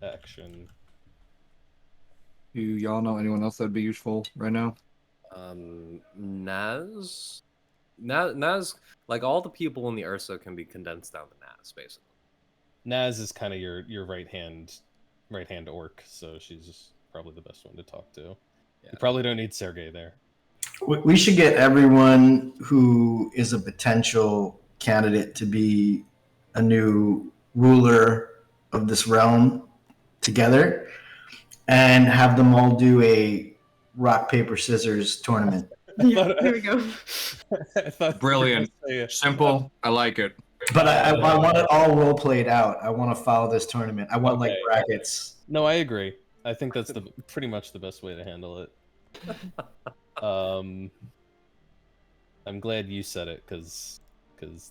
action. Do y'all know anyone else that'd be useful right now? Naz, like all the people in the Ursa can be condensed down to Naz, basically. Naz is kind of your right hand orc, so she's probably the best one to talk to. Yeah. You probably don't need Sergey there. We should get everyone who is a potential candidate to be a new ruler of this realm together and have them all do a rock, paper, scissors tournament. Yeah, there we go. Brilliant. Simple. I like it. But I want it all role played out. I want to follow this tournament. I want like brackets. No, I agree. I think that's pretty much the best way to handle it. I'm glad you said it because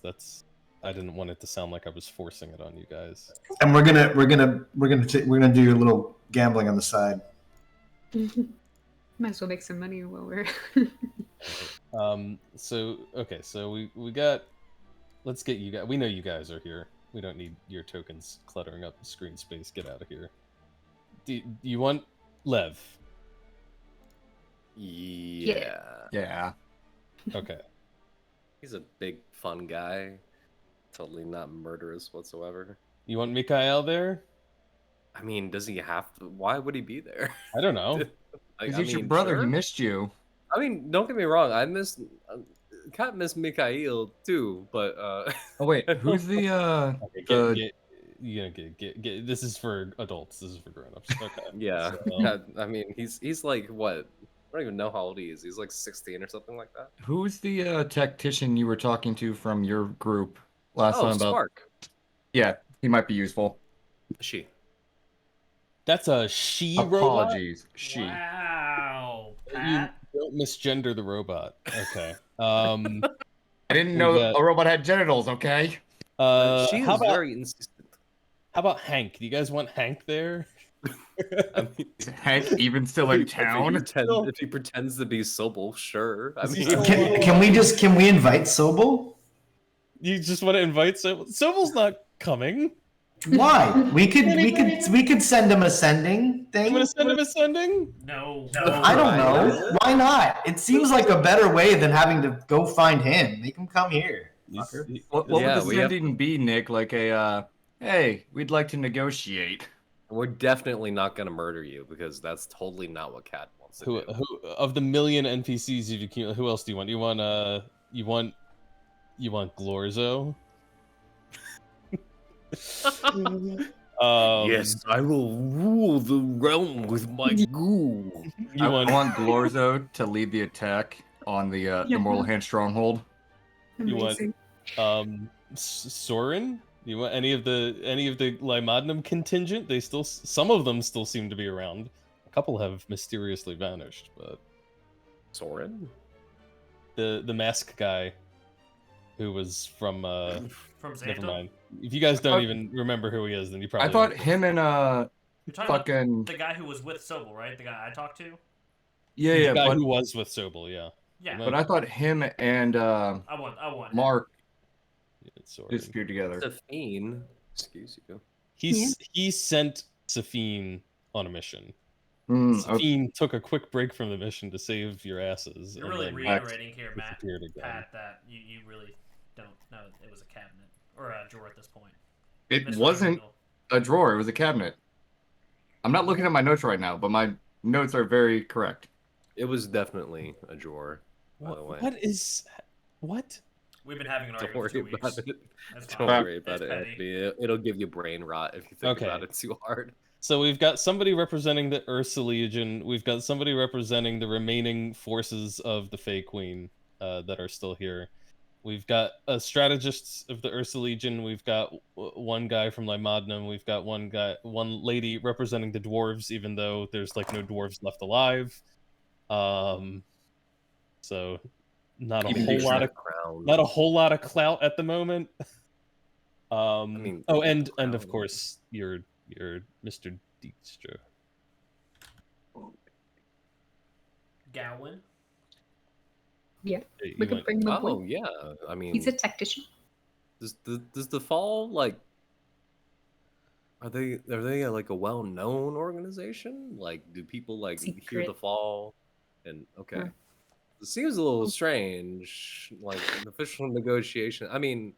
that's I didn't want it to sound like I was forcing it on you guys. And we're gonna do a little gambling on the side. Might as well make some money while we're. So we got. Let's get you guys. We know you guys are here. We don't need your tokens cluttering up the screen space. Get out of here. Do you want Lev? Yeah. Yeah. Okay. He's a big, fun guy. Totally not murderous whatsoever. You want Mikhail there? I mean, does he have to? Why would he be there? I don't know. Because he's your brother. Sure. He missed you. I mean, don't get me wrong. I can't miss Mikhail too, but Oh wait, who's the get this is for adults. This is for grown-ups. Okay. yeah. So, I mean, he's like what? I don't even know how old he is. He's like 16 or something like that. who's the tactician you were talking to from your group last time about? Spark. Yeah, he might be useful. She. that's a she robot. Apologies, she. Wow. You Pat. don't misgender the robot. Okay. I didn't know a robot had genitals. Okay. She is very insistent. How about Hank? Do you guys want Hank there? I mean, Is Hank even still in town? If he pretends to be Sobel, sure. I mean, Can we invite Sobel? You just want to invite Sobel? Sobel's not coming. Why? We could send him a sending thing. You want to send him a sending? No. I don't know. Why not? It seems like a better way than having to go find him. Make him come here. Fucker. What would the sending be, Nick? Like a, hey, we'd like to negotiate. we're definitely not going to murder you because that's totally not what Cat wants to do. Who of the million NPCs you've accumulated, who else do you want? You want Glorzo? Yes, I will rule the realm with my goo. I want Glorzo to lead the attack on the Mortal Hand Stronghold. Amazing. You want Soren? You want any of the Lymadnum contingent? Some of them still seem to be around. A couple have mysteriously vanished, but Soren? The mask guy who was from Xanto? never mind. If you guys don't even remember who he is, then you probably I thought him and You're talking fucking about the guy who was with Sobel, right? The guy I talked to? the guy who was with Sobel, yeah. Yeah. But I thought him and I want Mark Sorry. disappeared together. Safine. Excuse you. He sent Safine on a mission. Okay. Safine took a quick break from the mission to save your asses. You're and really then reiterating here, Matt, disappeared again. Pat, that you really don't know it was a cabinet or a drawer at this point. It Mr. wasn't Randall. a drawer, it was a cabinet. I'm not looking at my notes right now, but my notes are very correct. It was definitely a drawer, by the way. What? We've been having an Don't argument worry for 2 about weeks. it. That's Don't fine. worry about It's it, petty. Anthony. It'll give you brain rot if you think Okay. about it too hard. So we've got somebody representing the Ursa Legion. We've got somebody representing the remaining forces of the Fey Queen that are still here. We've got a strategist of the Ursa Legion. We've got one guy from Lymadnum. We've got one lady representing the dwarves, even though there's like no dwarves left alive. So not a whole lot of clout at the moment. And of course your Mr. Dijkstra. Gowan. Yeah, Hey, we could bring him up. Oh, yeah. I mean, He's a tactician. does the fall, like... Are they like a well-known organization? Like, do people like hear Secret. the fall? And okay, Huh. it seems a little strange. Like an official negotiation. I mean,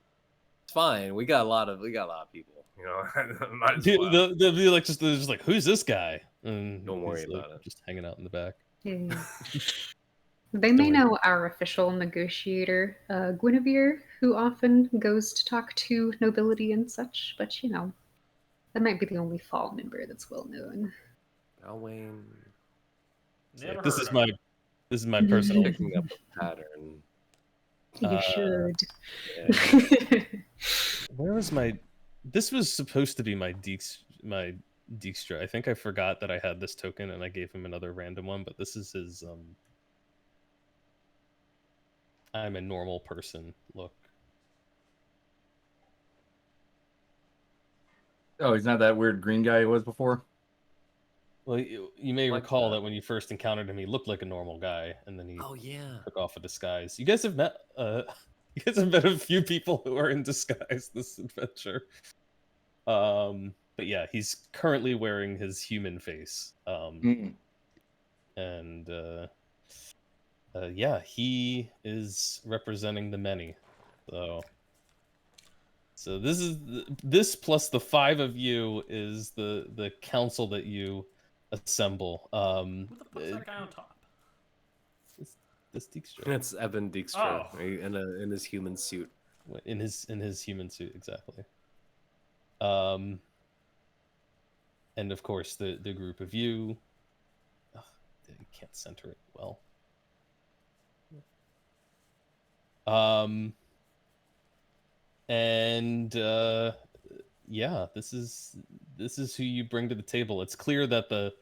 it's fine. We got a lot of people. You know, might as well. They'll be like just like, who's this guy? And Don't worry he's, like, about it. just hanging out in the back. Yeah. They may worry. know our official negotiator, Guinevere, who often goes to talk to nobility and such, but that might be the only fall member that's well known. Alwyn Never This heard is of my it. this is my personal. picking up a pattern. You should. Yeah. Where was my? This was supposed to be my Dijkstra. I think I forgot that I had this token and I gave him another random one, but this is his I'm a normal person look. Oh, he's not that weird green guy he was before. Well, you may Like recall that. that when you first encountered him, he looked like a normal guy, and then he Oh yeah. took off a disguise. You guys have met you guys have met a few people who are in disguise this adventure. But yeah, he's currently wearing his human face. And yeah, he is representing the many. So this plus the 5 of you is the council that you assemble. Who the fuck's that guy on top? This Dijkstra. It's Evan Dijkstra Oh. in his human suit. In his human suit, exactly. And of course the group of you. Ugh, you can't center it well. And yeah, this is who you bring to the table. It's clear that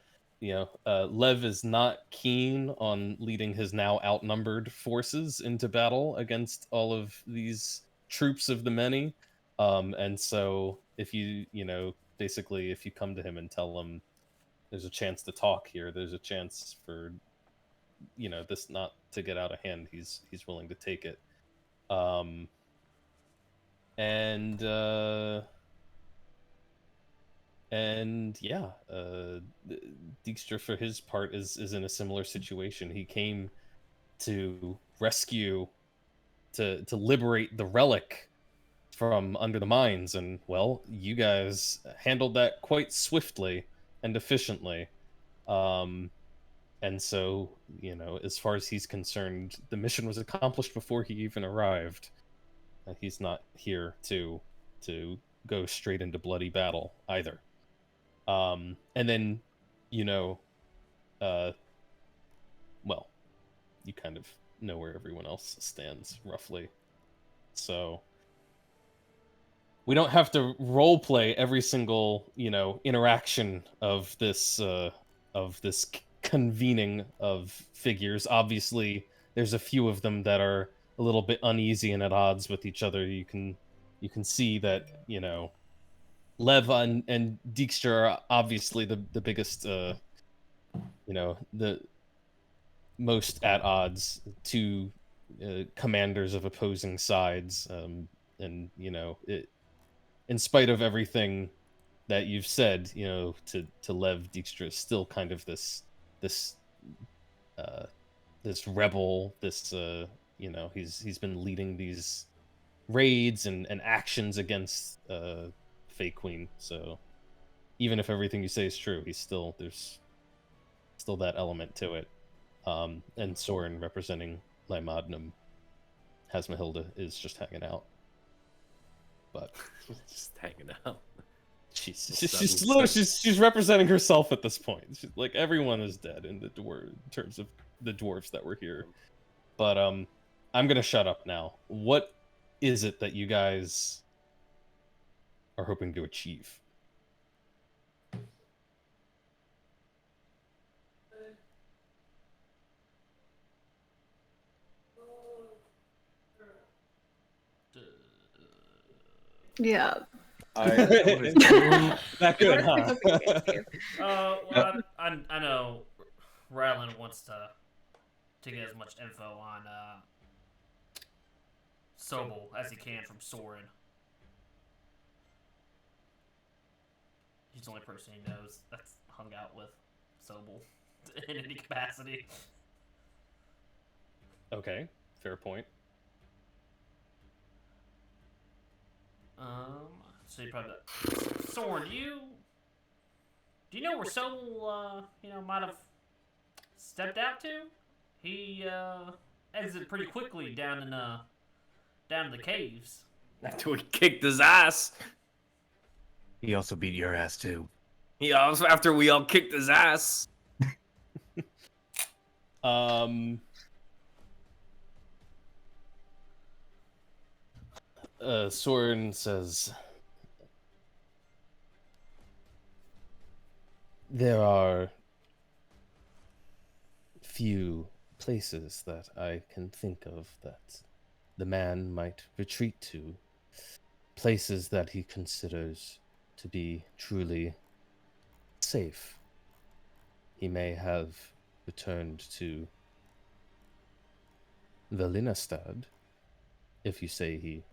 Lev is not keen on leading his now outnumbered forces into battle against all of these troops of the many. And so if basically if you come to him and tell him there's a chance to talk here, there's a chance for this not to get out of hand, he's willing to take it. And yeah, Dijkstra for his part is in a similar situation. He came to rescue, to liberate the relic from under the mines, and well, you guys handled that quite swiftly and efficiently. And so, as far as he's concerned, the mission was accomplished before he even arrived. He's not here to go straight into bloody battle either. And then, well, you kind of know where everyone else stands roughly. So we don't have to role play every single, interaction of this convening of figures. Obviously, there's a few of them that are a little bit uneasy and at odds with each other. You can see that, Lev and Dijkstra are obviously the biggest, the most at odds, two commanders of opposing sides. And in spite of everything that you've said, to Lev, Dijkstra is still kind of this rebel, this he's been leading these raids and actions against Fae Queen. So even if everything you say is true, there's still that element to it. And Soren representing Lymadnum, Hasmahilda is just hanging out. But Just hanging out. she's representing herself at this point. Like, everyone is dead in terms of the dwarves that were here. But I'm gonna shut up now. What is it that you guys are hoping to achieve? Yeah. That good, huh? Well, I know Rylan wants to get as much info on Sobel as he can from Soren. He's the only person he knows that's hung out with Sobel in any capacity. Okay, fair point. So you probably Soren, do you know where Sobel might have stepped out to? He exited pretty quickly down in the caves. After we kicked his ass. He also beat your ass too. After we all kicked his ass. Soren says, there are few places that I can think of that the man might retreat to, places that he considers to be truly safe. He may have returned to Velinastad, if you say he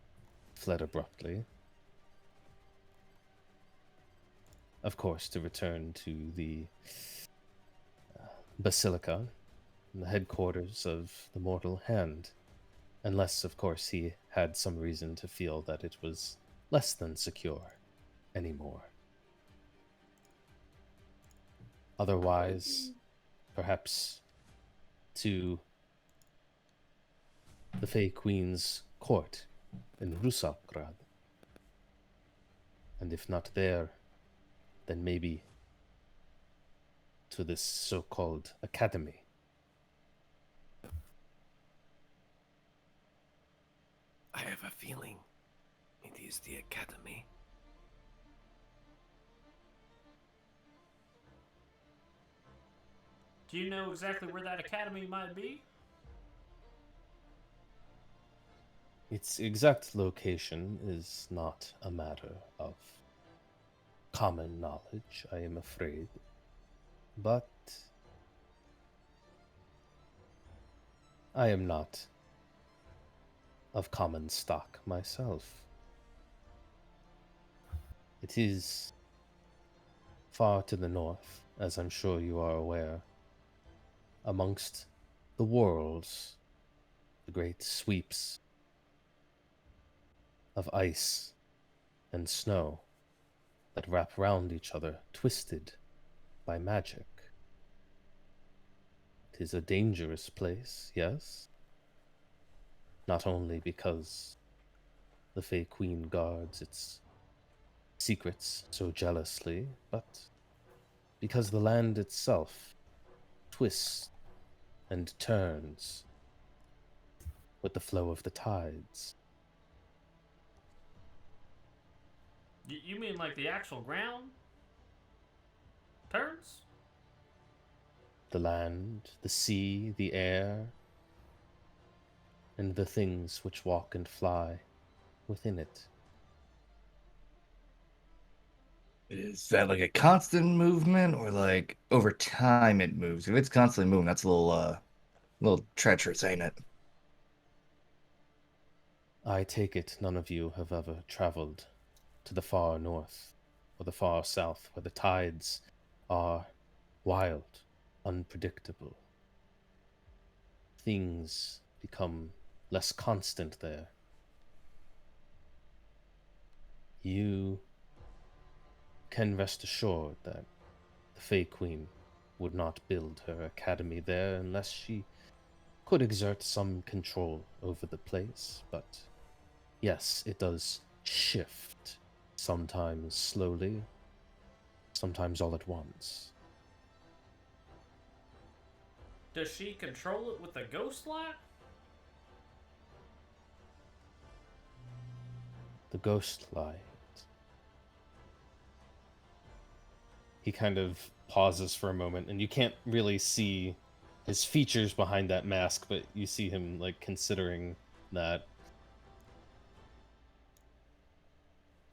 fled abruptly. Of course, to return to the Basilica, the headquarters of the Mortal Hand, unless, of course, he had some reason to feel that it was less than secure anymore. Otherwise, perhaps to the Fey Queen's court in Rusalgrad. And if not there, then maybe to this so-called academy. I have a feeling it is the academy. Do you know exactly where that academy might be? Its exact location is not a matter of common knowledge, I am afraid. But I am not of common stock myself. It is far to the north, as I'm sure you are aware, amongst the worlds, the great sweeps of ice and snow that wrap round each other, twisted by magic. It is a dangerous place, yes? Not only because the Fey Queen guards its secrets so jealously, but because the land itself twists and turns with the flow of the tides. You mean like the actual ground turns? The land, the sea, the air, and the things which walk and fly within it. Is that like a constant movement or like over time it moves? If it's constantly moving, that's a little treacherous, ain't it? I take it none of you have ever traveled to the far north or the far south, where the tides are wild, unpredictable. Things become less constant there. You can rest assured that the Fey Queen would not build her academy there unless she could exert some control over the place. But yes, it does shift, sometimes slowly, sometimes all at once. Does she control it with a ghost light? The ghost light. He kind of pauses for a moment, and you can't really see his features behind that mask, but you see him like considering that.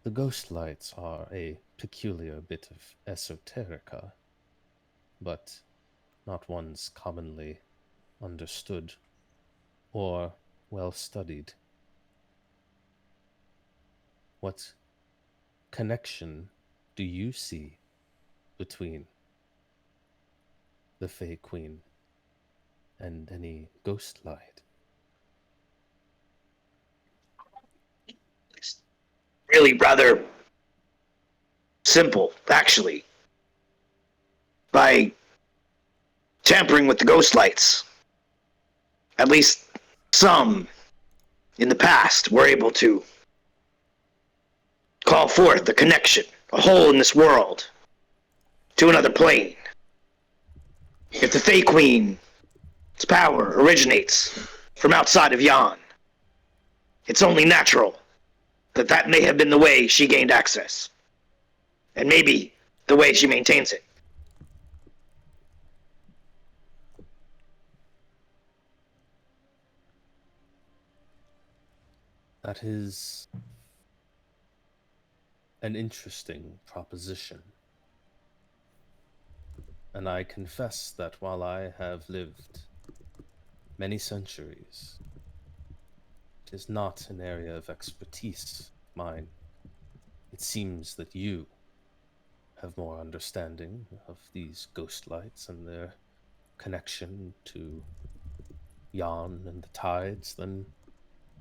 The ghost lights are a peculiar bit of esoterica, but not ones commonly understood or well studied. What connection do you see between the Fey Queen and any ghost light? It's really rather simple, actually. By tampering with the ghost lights, at least some in the past were able to call forth the connection, a hole in this world, to another plane. If the Fey Queen's power originates from outside of Yon, it's only natural that that may have been the way she gained access. And maybe the way she maintains it. That is an interesting proposition. And I confess that while I have lived many centuries, it is not an area of expertise of mine. It seems that you have more understanding of these ghost lights and their connection to Yon and the tides than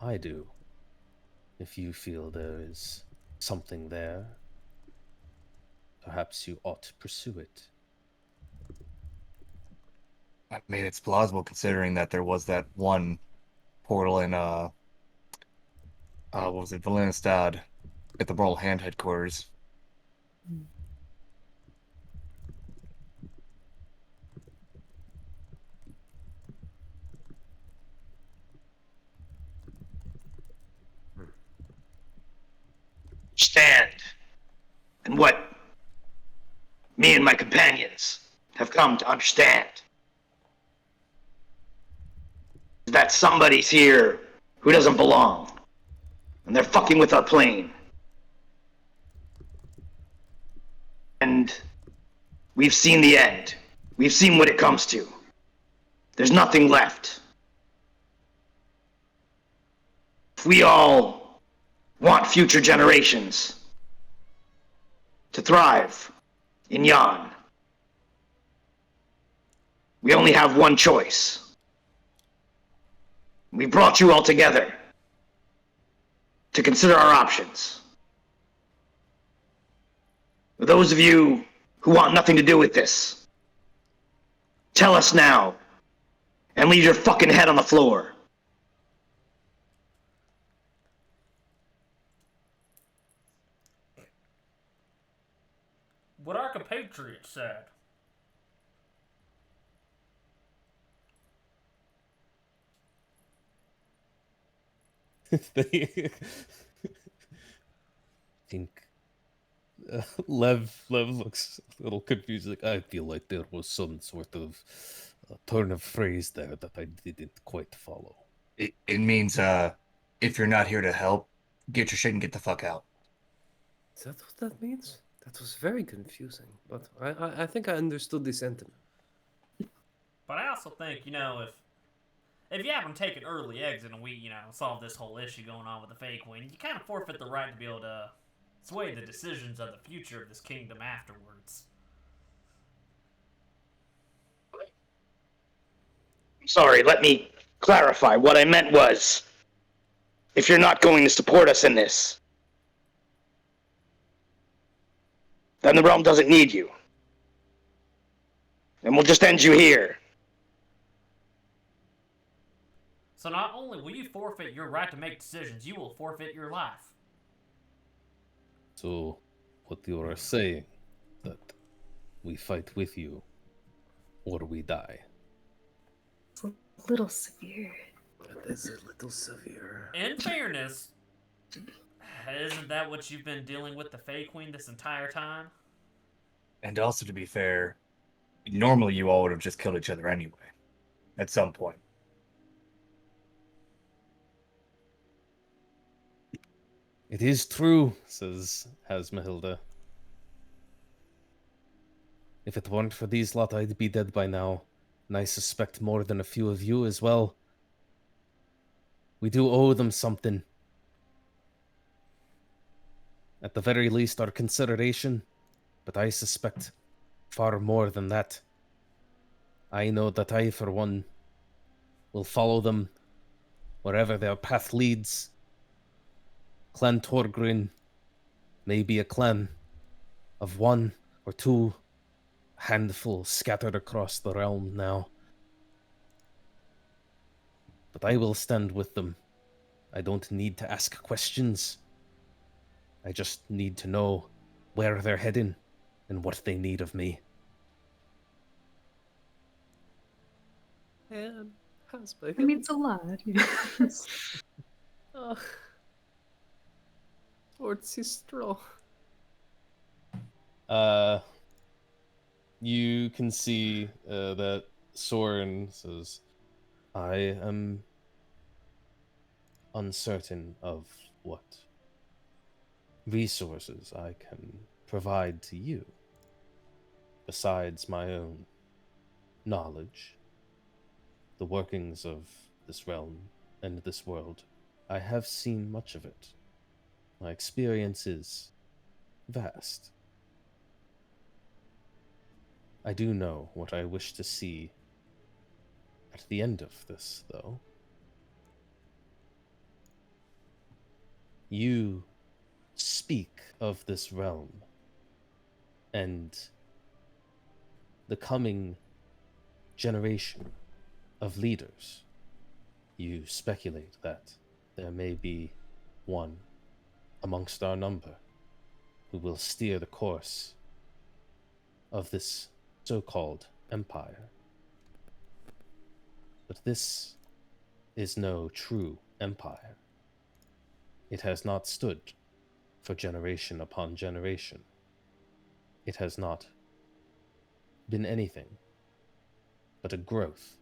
I do. If you feel there is something there, perhaps you ought to pursue it. I mean, it's plausible considering that there was that one portal in what was it, Valenistad, at the Moral Hand headquarters. Stand. And what me and my companions have come to understand is that somebody's here who doesn't belong. And they're fucking with our plane. And we've seen the end. We've seen what it comes to. There's nothing left. If we all want future generations to thrive in Yon, we only have one choice. We brought you all together to consider our options. For those of you who want nothing to do with this, tell us now and leave your fucking head on the floor. What our compatriots said. They think Lev looks a little confused. Like, I feel like there was some sort of turn of phrase there that I didn't quite follow. It means if you're not here to help, get your shit and get the fuck out. Is that what that means? That was very confusing, but I think I understood the sentiment. But I also think, if you haven't taken early exit and we, solve this whole issue going on with the Fey Queen, you kind of forfeit the right to be able to sway the decisions of the future of this kingdom afterwards. Sorry, let me clarify. What I meant was, if you're not going to support us in this, then the realm doesn't need you. And we'll just end you here. So not only will you forfeit your right to make decisions, you will forfeit your life. So, what you are saying, that we fight with you, or we die? It's a little severe. That is a little severe. In fairness, isn't that what you've been dealing with the Fey Queen this entire time? And also, to be fair, normally you all would have just killed each other anyway, at some point. It is true, says Hasmahilda. If it weren't for these lot, I'd be dead by now, and I suspect more than a few of you as well. We do owe them something. At the very least, our consideration But I suspect far more than that. I know that I, for one, will follow them wherever their path leads. Clan Torgrin may be a clan of one or two handful scattered across the realm now. But I will stand with them. I don't need to ask questions. I just need to know where they're heading and what they need of me. And It means a lot. Ugh. Lord Sistro. You can see that Soren says, I am uncertain of what resources I can provide to you besides my own knowledge, the workings of this realm and this world. I have seen much of it. My experience is vast. I do know what I wish to see at the end of this, though. You speak of this realm and the coming generation of leaders. You speculate that there may be one amongst our number who will steer the course of this so-called empire. But this is no true empire. It has not stood for generation upon generation. It has not been anything but a growth,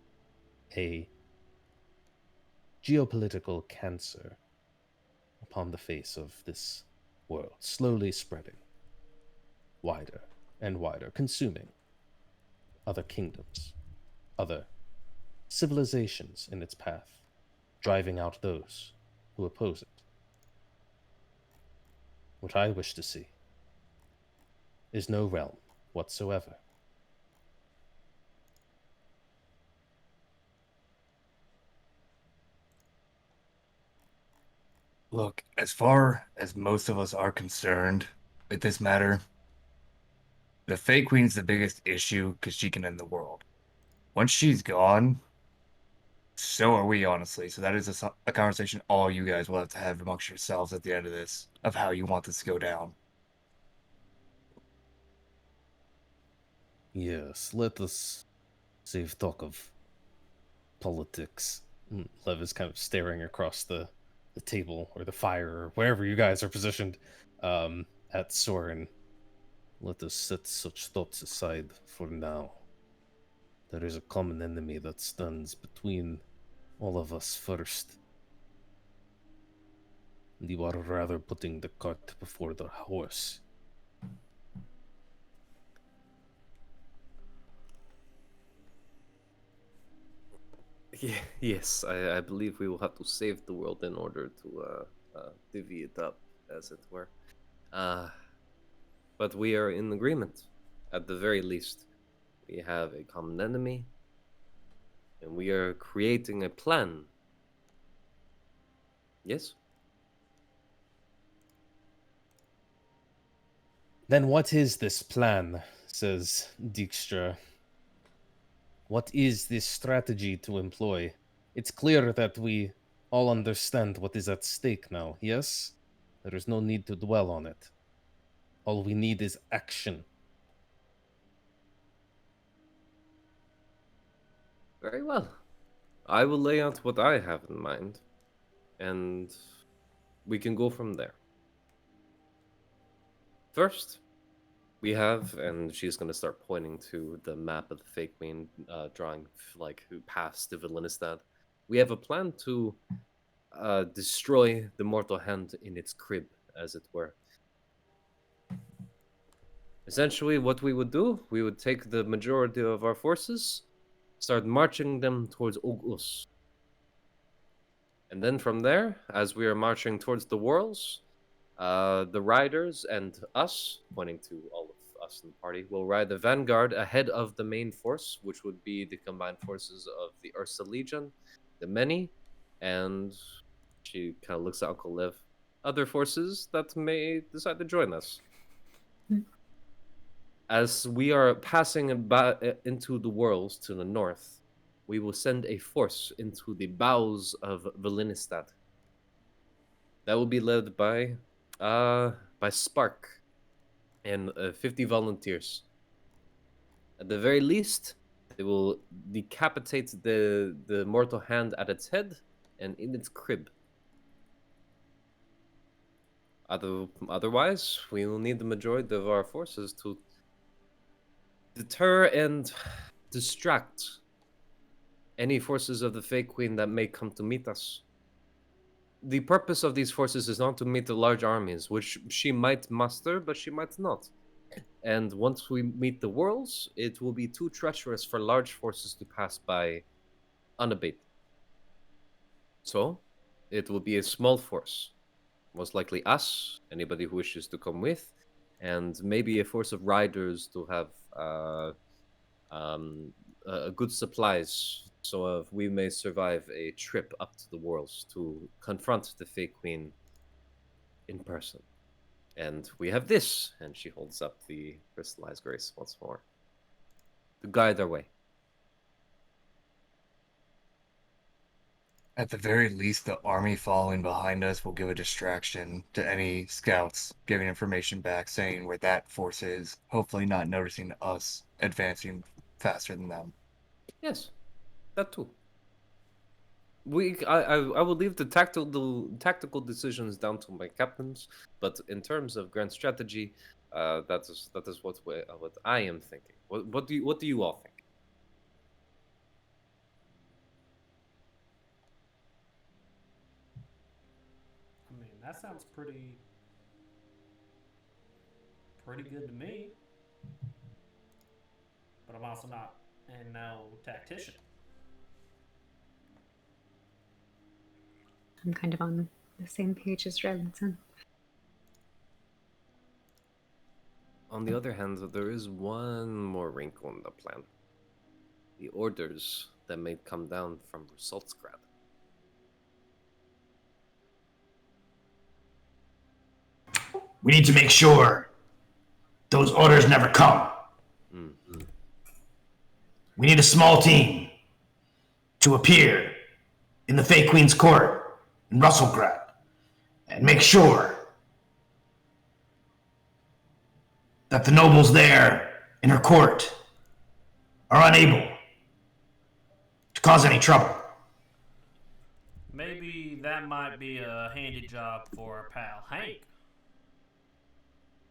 a geopolitical cancer upon the face of this world, slowly spreading wider and wider, consuming other kingdoms, other civilizations in its path, driving out those who oppose it. What I wish to see is no realm whatsoever. Look, as far as most of us are concerned with this matter, the Fey Queen's the biggest issue because she can end the world. Once she's gone, so are we, honestly. So that is a conversation all you guys will have to have amongst yourselves at the end of this, of how you want this to go down. Yes, let us save talk of politics. Lev is kind of staring across the table or the fire or wherever you guys are positioned at Soren. Let us set such thoughts aside for now. There is a common enemy that stands between all of us first. And you are rather putting the cart before the horse. Yes, I believe we will have to save the world in order to divvy it up, as it were. But we are in agreement, at the very least. We have a common enemy, and we are creating a plan. Yes? Then what is this plan? Says Dijkstra. What is this strategy to employ? It's clear that we all understand what is at stake now, yes? There is no need to dwell on it. All we need is action. Very well. I will lay out what I have in mind, and we can go from there. First, we have, and she's going to start pointing to the map of the Fake Queen, drawing like past the Villenistad. We have a plan to destroy the mortal hand in its crib, as it were. Essentially, what we would do, we would take the majority of our forces, start marching them towards Ogus. And then from there, as we are marching towards the Worlds, the riders and us, pointing to all us in the party, will ride the vanguard ahead of the main force, which would be the combined forces of the Ursa Legion, the many, and she kind of looks at Uncle Liv, other forces that may decide to join us. As we are passing into the worlds to the north, we will send a force into the bowels of Valinistad. That will be led by Spark and 50 volunteers. At the very least, they will decapitate the mortal hand at its head and in its crib. Otherwise, we will need the majority of our forces to deter and distract any forces of the Fake Queen that may come to meet us. The purpose of these forces is not to meet the large armies, which she might muster, but she might not. And once we meet the worlds, it will be too treacherous for large forces to pass by unabated. So, it will be a small force. Most likely us, anybody who wishes to come with, and maybe a force of riders to have good supplies, so we may survive a trip up to the worlds to confront the Fake Queen in person. And we have this, and she holds up the crystallized grace once more, to guide our way. At the very least, the army following behind us will give a distraction to any scouts giving information back saying where that force is, hopefully not noticing us advancing faster than them. Yes, that too. I will leave the tactical decisions down to my captains, but in terms of grand strategy, that is what I am thinking. What do you all think? I mean, that sounds pretty good to me. But I'm also not no tactician. I'm kind of on the same page as Robinson. On the other hand, there is one more wrinkle in the plan. The orders that may come down from Rusaltsgrad. We need to make sure those orders never come. Mm-hmm. We need a small team to appear in the Fake Queen's court in Russellgrad and make sure that the nobles there in her court are unable to cause any trouble. Maybe that might be a handy job for our pal Hank.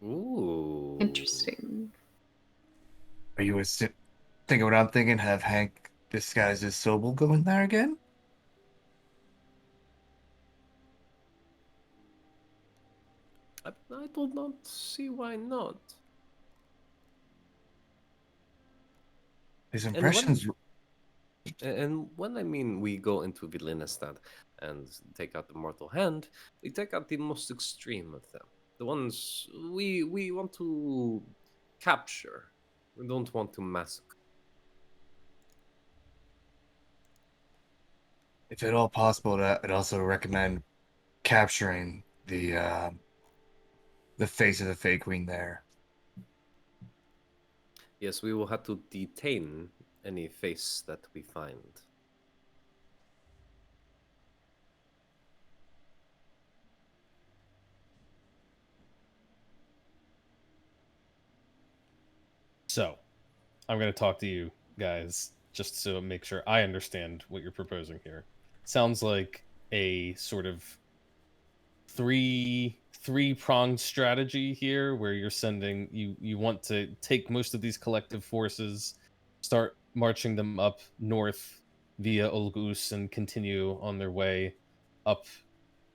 Ooh. Interesting. Are you thinking what I'm thinking? Have Hank disguised as Sobel go in there again? I do not see why not. His impressions. And when I mean we go into Vilinistad and take out the mortal hand, we take out the most extreme of them. The ones we want to capture. We don't want to massacre. If at all possible, I'd also recommend capturing the face of the Fake Queen there. Yes, we will have to detain any face that we find. So, I'm going to talk to you guys just to make sure I understand what you're proposing here. Sounds like a sort of three-pronged strategy here, where you're sending you want to take most of these collective forces, start marching them up north via Olgus, and continue on their way up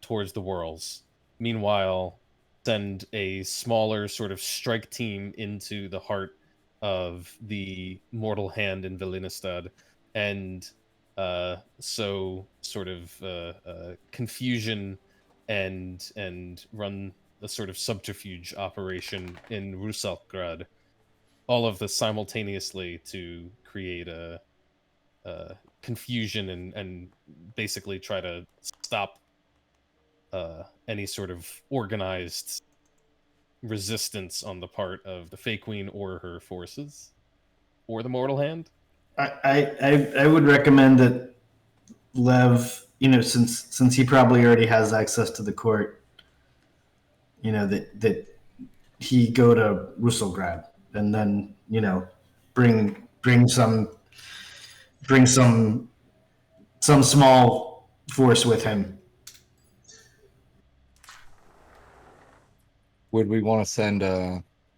towards the Whirls. Meanwhile, send a smaller sort of strike team into the heart of the Mortal Hand in Vilinistad, and so sort of confusion and run a sort of subterfuge operation in Rusalgrad all of this simultaneously to create a confusion and basically try to stop any sort of organized resistance on the part of the Fey Queen or her forces or the Mortal Hand. I would recommend that Lev, since he probably already has access to the court, that he go to Russelgrad and then bring some small force with him. Would we want to send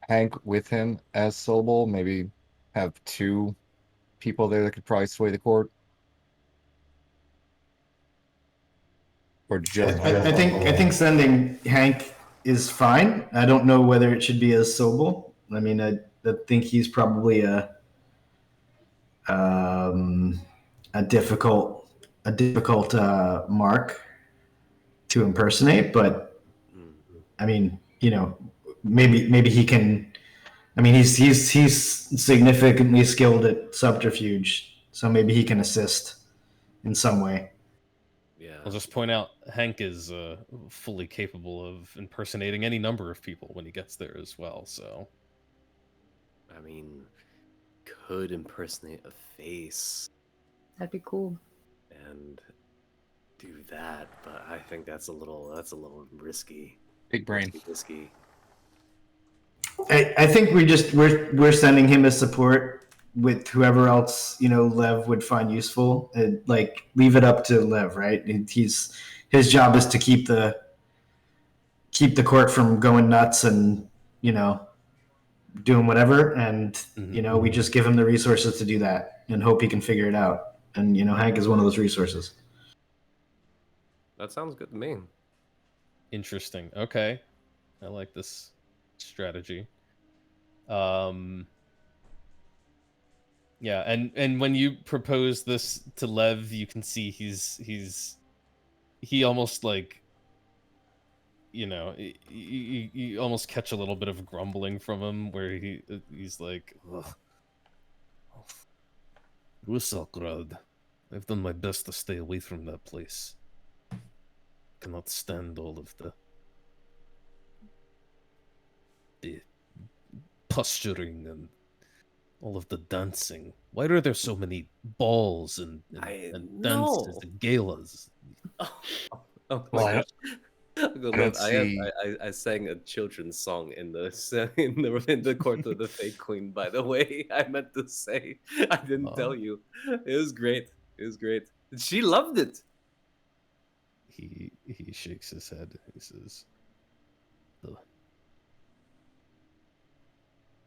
Hank with him as Sobel? Maybe have 2 people there that could probably sway the court? Or just I think sending Hank is fine. I don't know whether it should be as Sobel. I mean, I think he's probably a difficult mark to impersonate, but I mean, maybe he can. I mean, he's significantly skilled at subterfuge, so maybe he can assist in some way. Yeah. I'll just point out Hank is fully capable of impersonating any number of people when he gets there as well. So, I mean, could impersonate a face That'd be cool. and do that, but I think that's a little risky. big brain. Risky. I think we're sending him as support with whoever else Lev would find useful. Like leave it up to Lev, right? His job is to keep the court from going nuts and doing whatever, and we just give him the resources to do that and hope he can figure it out. And Hank is one of those resources. That sounds good to me. interesting. Okay, I like this strategy. Yeah, and when you propose this to Lev, you can see he almost like, you almost catch a little bit of grumbling from him, where he's like, Russelgrad, I've done my best to stay away from that place. Cannot stand all of the posturing and all of the dancing. Why are there so many balls and dances and galas? Oh Well, my gosh. don't see- I sang a children's song in the court of the Fake Queen. By the way, I meant to say I didn't tell you. It was great. It was great. She loved it. He shakes his head. He says,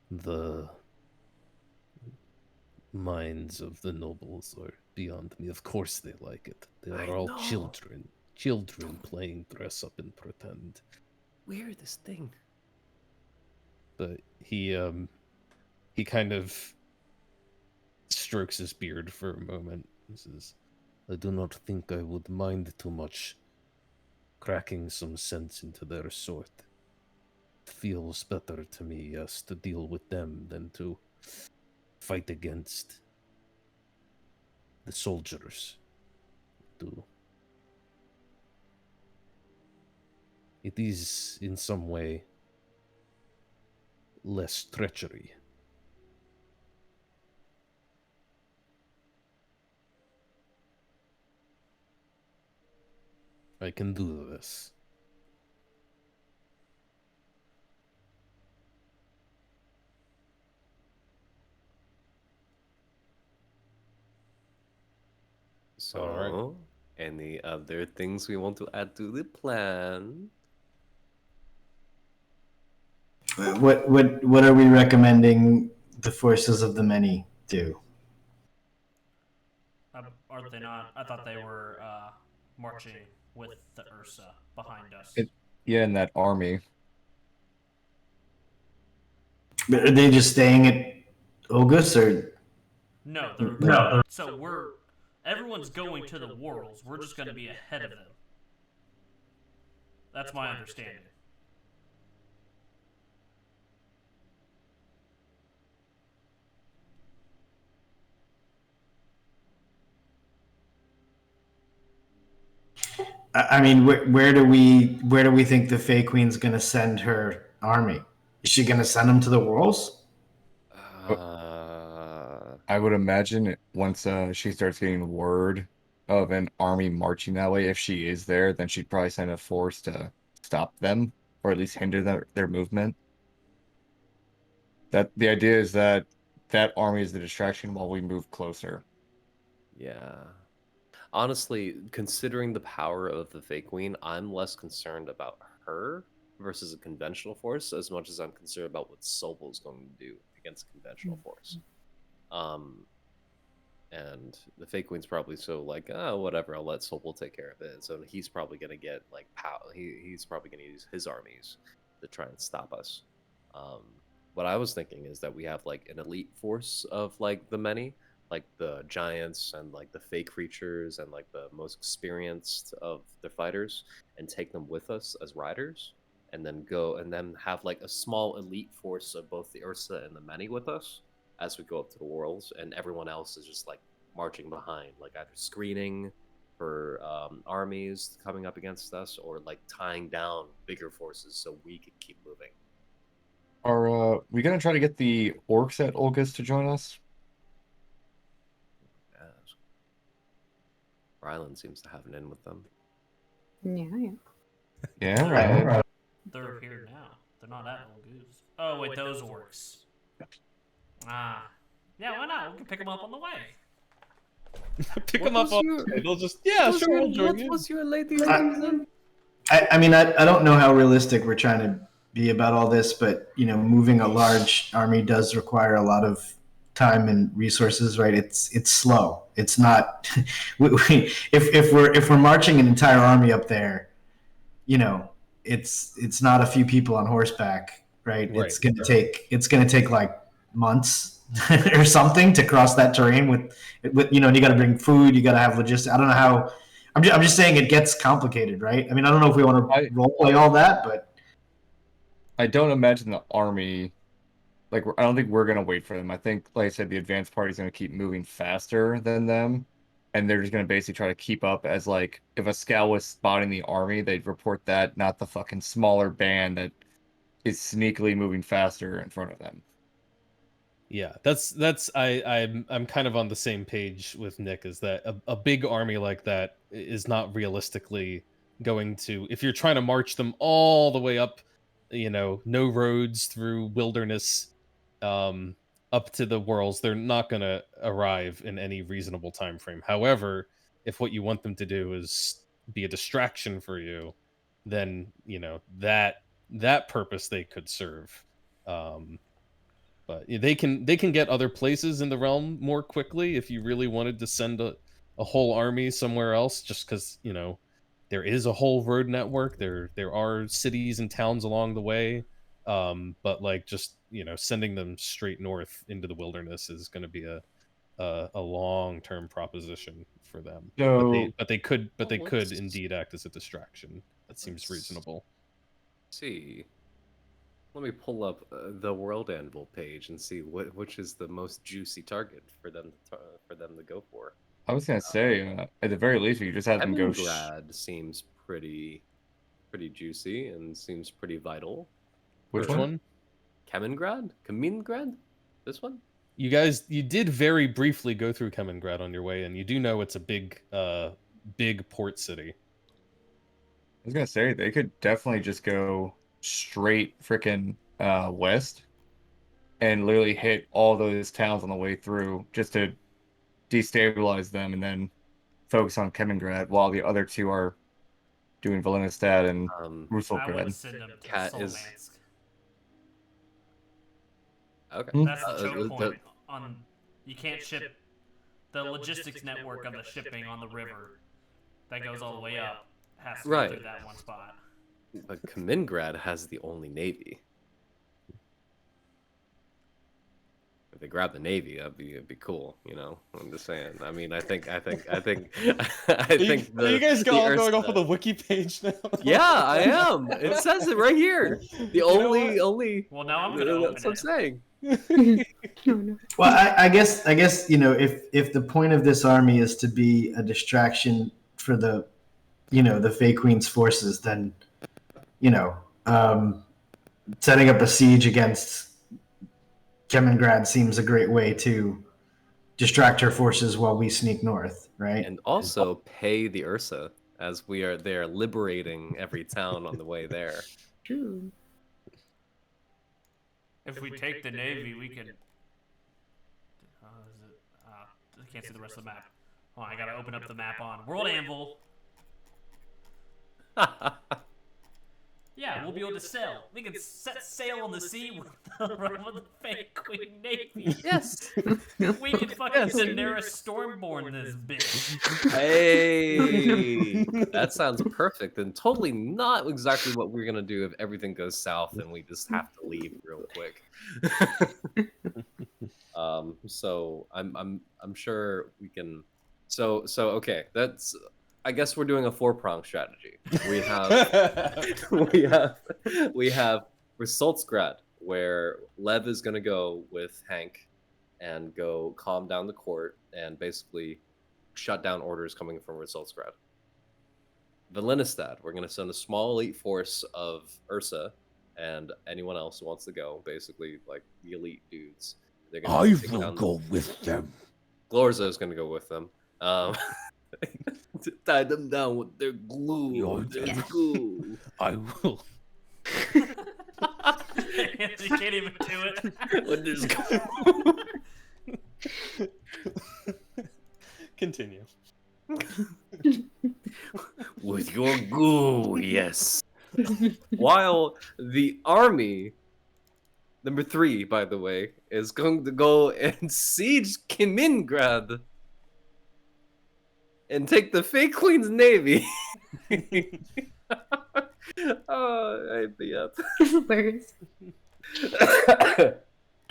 "The minds of the nobles are beyond me. Of course they like it. They are all know. children playing dress up and pretend." Weirdest thing. But he kind of strokes his beard for a moment and says, "I do not think I would mind too much cracking some sense into their sort. It feels better to me, yes, to deal with them than to fight against the soldiers. It is in some way less treachery." I can do this. So, Alright. any other things we want to add to the plan? What are we recommending the forces of the many do? Are they not? I thought they were marching with the Ursa behind us. Yeah, in that army. But are they just staying at Ogus, or No, so everyone's going to the Worlds. We're just going to be ahead of them. That's my understanding. I mean, where do we think the Fae Queen's going to send her army? Is she going to send them to the Worlds? I would imagine once she starts getting word of an army marching that way, if she is there, then she'd probably send a force to stop them, or at least hinder their movement. That the idea is that that army is the distraction while we move closer. Yeah. Honestly, considering the power of the Fake Queen, I'm less concerned about her versus a conventional force as much as I'm concerned about what Sobel's going to do against a conventional force. And the Fake Queen's probably so like, oh, whatever, I'll let Sobel take care of it. So he's probably going to get like he's probably going to use his armies to try and stop us. What I was thinking is that we have like an elite force of like the many, like the giants and like the fake creatures and like the most experienced of the fighters, and take them with us as riders, and then go and then have like a small elite force of both the Ursa and the many with us as we go up to the worlds, and everyone else is just like marching behind, like either screening for armies coming up against us, or like tying down bigger forces so we can keep moving. Are we gonna try to get the orcs at Olga's to join us? Yes. Ryland seems to have an in with them. Yeah. Yeah, right. They're here now. They're not at Olgoose. Oh, wait, those orcs. Ah. Yeah, why not? We can pick them up on the way. Pick them up on. They'll just sure, we'll join you. What's your lady? I mean, I don't know how realistic we're trying to be about all this, but moving a large army does require a lot of time and resources, right? It's slow. It's not. If we're marching an entire army up there, it's not a few people on horseback, right? It's gonna take like months or something to cross that terrain with and you got to bring food, you got to have logistics. I don't know how. I'm just saying it gets complicated, right? I mean, I don't know if we want to role play all that, but I don't imagine the army, like, I don't think we're going to wait for them. I think, like I said, the advanced party is going to keep moving faster than them, and they're just going to basically try to keep up as, like, if a scout was spotting the army, they'd report that, not the fucking smaller band that is sneakily moving faster in front of them. Yeah, I'm kind of on the same page with Nick, is that a big army like that is not realistically going to, if you're trying to march them all the way up, no roads through wilderness, up to the worlds, they're not going to arrive in any reasonable time frame. However, if what you want them to do is be a distraction for you, then that purpose they could serve. But they can get other places in the realm more quickly if you really wanted to send a whole army somewhere else, just because there is a whole road network. There are cities and towns along the way, but like just sending them straight north into the wilderness is going to be a long-term proposition for them. So, but they could indeed act as a distraction. That seems reasonable. See, let me pull up the World Anvil page and see which is the most juicy target for them to go for. I was gonna say, at the very least, we could just have them go. Kemigrad seems pretty juicy and seems pretty vital. Which one? Kemigrad? This one? You did very briefly go through Kemigrad on your way, and you do know it's a big port city. I was gonna say they could definitely just go straight frickin' west and literally hit all those towns on the way through, just to destabilize them, and then focus on Kemigrad while the other two are doing Valinistad and Ruselgrad. Cat is okay. That's the choke point. You can't ship the logistics network of the shipping on the river that goes all the way up has to go through that one spot. But Kemigrad has the only navy. If they grab the navy, it'd be cool, I'm just saying. I mean, I think. Are you guys going off of the wiki page now? Yeah, I am. It says it right here. The only. Well, now I'm gonna open that's what I'm saying. Well, I guess if the point of this army is to be a distraction for the the Fey Queen's forces, then setting up a siege against Kemengrad seems a great way to distract her forces while we sneak north, right? And also pay the Ursa as we are there liberating every town on the way there. True. If we take the Navy, we can... I can't see the rest of the map. Oh, I gotta open up the map on World Anvil. Yeah, we'll be able to sail. We can set sail on the sea with the fake Queen Navy. Yes. We can fucking Daenerys Stormborn this bitch. Hey, that sounds perfect and totally not exactly what we're gonna do if everything goes south and we just have to leave real quick. So I'm sure we can. So okay, that's. I guess we're doing a 4-pronged strategy. We have we have Resultsgrad, where Lev is gonna go with Hank and go calm down the court and basically shut down orders coming from Resultsgrad. Valinistad, we're gonna send a small elite force of Ursa and anyone else who wants to go, basically like the elite dudes. They're gonna I take will down- go with them. Glorza is gonna go with them. To tie them down with their glue. Their glue. I will. You can't even do it. With their glue. Continue. With your glue, yes. While the army, number 3, by the way, is going to go and siege Kemengrad and take the fake Queen's Navy. Oh, I hate the Hilarious.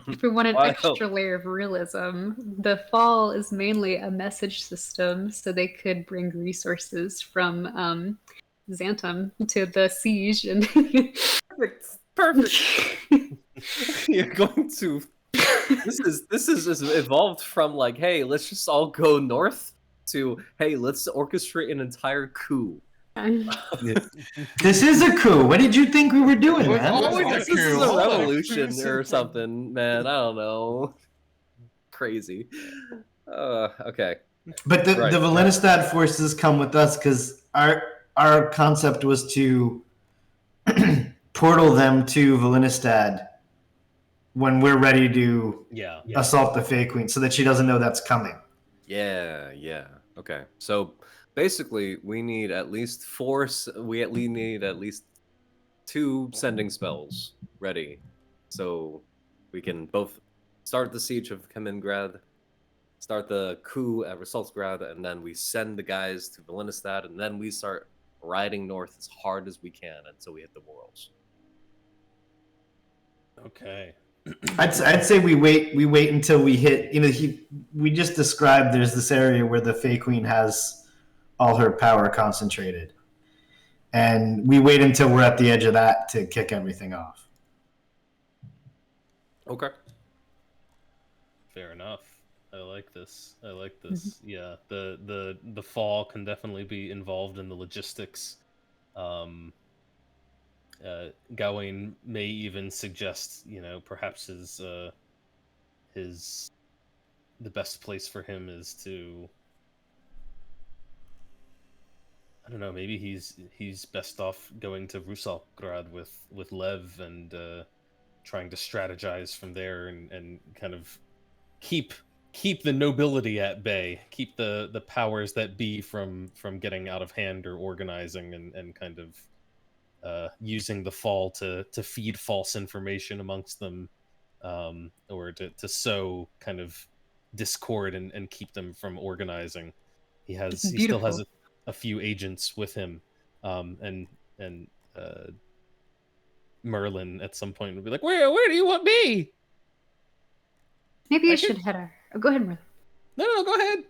If we want an Wow. extra layer of realism, the fall is mainly a message system, so they could bring resources from Xantum to the siege. And Perfect. You're going to. This is just evolved from like, hey, let's just all go north to, hey, let's orchestrate an entire coup. This is a coup. What did you think we were doing, It's man? always This a is coup. a Hold on. revolution or something, man. I don't know. Crazy. Okay. But the Right. Valinistad forces come with us because our concept was to portal them to Valinistad when we're ready to Yeah. assault the Fey Queen, so that she doesn't know that's coming. Yeah. Okay. So basically, we need at least 4. We at least need at least 2 sending spells ready, so we can both start the siege of Kemengrad, start the coup at Resultsgrad, and then we send the guys to Valinistad, and then we start riding north as hard as we can until we hit the Worlds. Okay. I'd say we wait until we hit. We just described there's this area where the Fey Queen has all her power concentrated, and we wait until we're at the edge of that to kick everything off. Okay. Fair enough. I like this. Yeah, the fall can definitely be involved in the logistics. Gawain may even suggest, perhaps the best place for him is to, I don't know, maybe he's best off going to Rusalgrad with Lev and trying to strategize from there and kind of keep the nobility at bay, keep the powers that be from getting out of hand or organizing and kind of using the fall to feed false information amongst them, or to sow kind of discord and keep them from organizing. He still has a few agents with him, and Merlin at some point would be like, where do you want me? maybe you should head our. Oh, go ahead, Merlin. No, go ahead.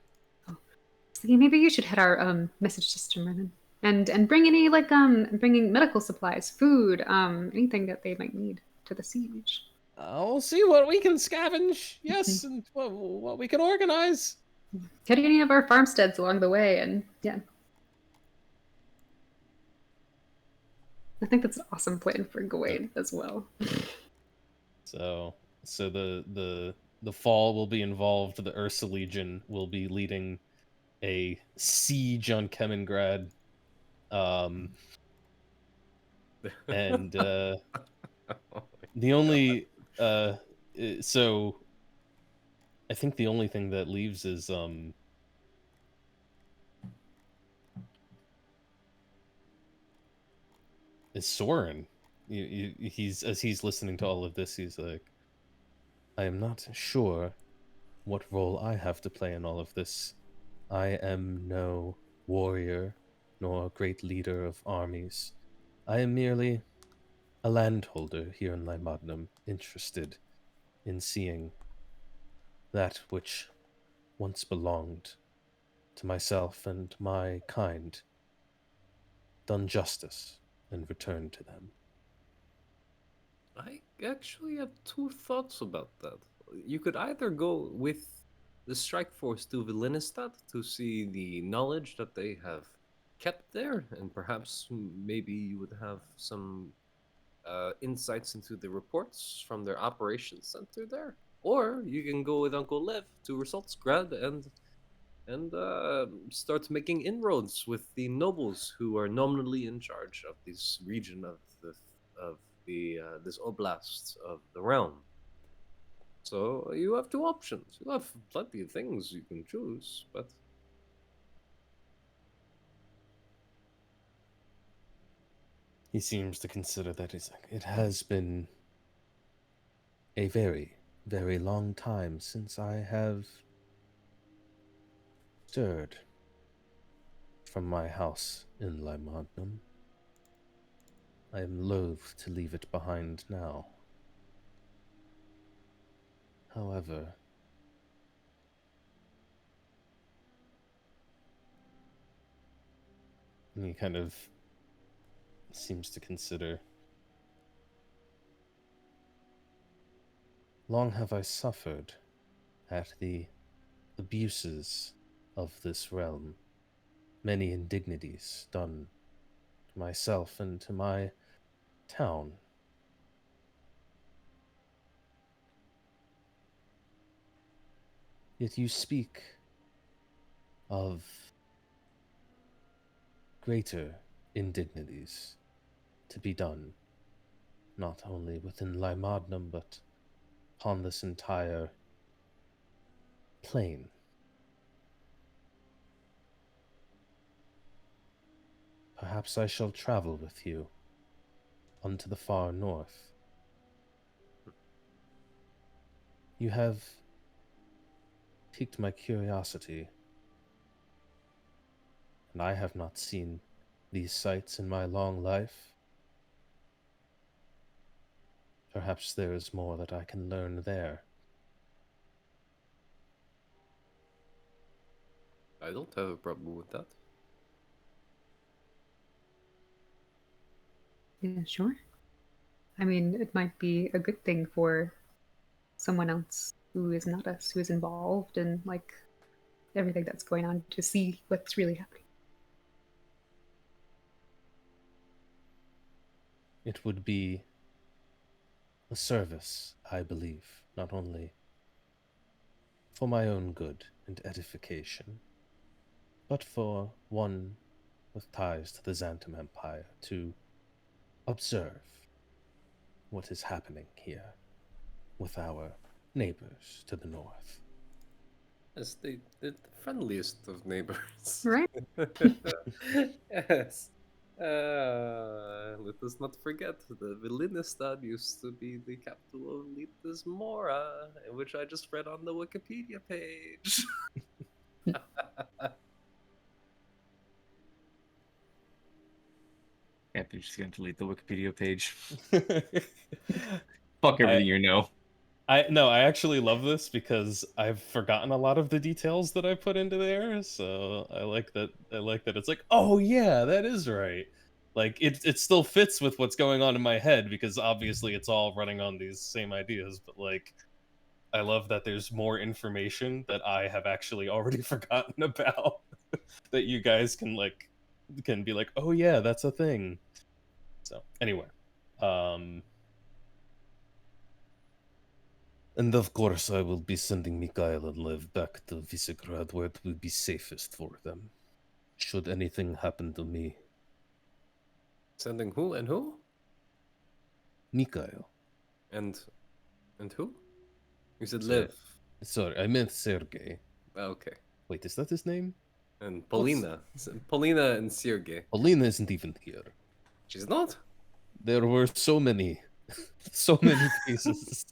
Maybe you should head our message system, Merlin. And bring any bringing medical supplies, food, anything that they might need to the siege. We'll see what we can scavenge, yes, and what we can organize. Hit any of our farmsteads along the way, and yeah. I think that's an awesome plan for Gawain as well. So the fall will be involved. The Ursa Legion will be leading a siege on Kemengrad. And the only so I think the only thing that leaves is Soren. He's as he's listening to all of this, he's like, I am not sure what role I have to play in all of this. I am no warrior, nor great leader of armies. I am merely a landholder here in Lymodnum, interested in seeing that which once belonged to myself and my kind done justice and returned to them. I actually have two thoughts about that. You could either go with the strike force to Vilinistad to see the knowledge that they have kept there, and perhaps maybe you would have some insights into the reports from their operations center there. Or you can go with Uncle Lev to Resultsgrad and start making inroads with the nobles who are nominally in charge of this region of the this oblast of the realm. So you have two options. You have plenty of things you can choose, but He seems to consider that it has been a very, very long time since I have stirred from my house in Lymodnum. I am loath to leave it behind now. However, he kind of seems to consider, long have I suffered at the abuses of this realm, many indignities done to myself and to my town. Yet you speak of greater indignities to be done, not only within Lymodnum, but upon this entire plain. Perhaps I shall travel with you unto the far north. You have piqued my curiosity, and I have not seen these sights in my long life. Perhaps there is more that I can learn there. I don't have a problem with that. Yeah, sure. I mean, it might be a good thing for someone else who is not us, who is involved in like everything that's going on, to see what's really happening. It would be a service, I believe, not only for my own good and edification, but for one with ties to the Xantum Empire to observe what is happening here with our neighbors to the north. Yes, they're the friendliest of neighbors. Right? Yes. Let us not forget the Vilinistad used to be the capital of Litas Mora, which I just read on the Wikipedia page. Anthony's just gonna delete the Wikipedia page. Fuck everything you know. I actually love this because I've forgotten a lot of the details that I put into there, so I like that it's like, oh yeah, that is right. Like it still fits with what's going on in my head because obviously it's all running on these same ideas, but like I love that there's more information that I have actually already forgotten about that you guys can be like, oh yeah, that's a thing. So anyway, and of course I will be sending Mikhail and Lev back to Visegrad where it will be safest for them. Should anything happen to me, Sending who and who? Mikhail. And who? You said Sorry. Liv. Sorry, I meant Sergey. Okay. Wait, is that his name? And Polina. Polina and Sergey. Polina isn't even here. She's not? There were so many faces.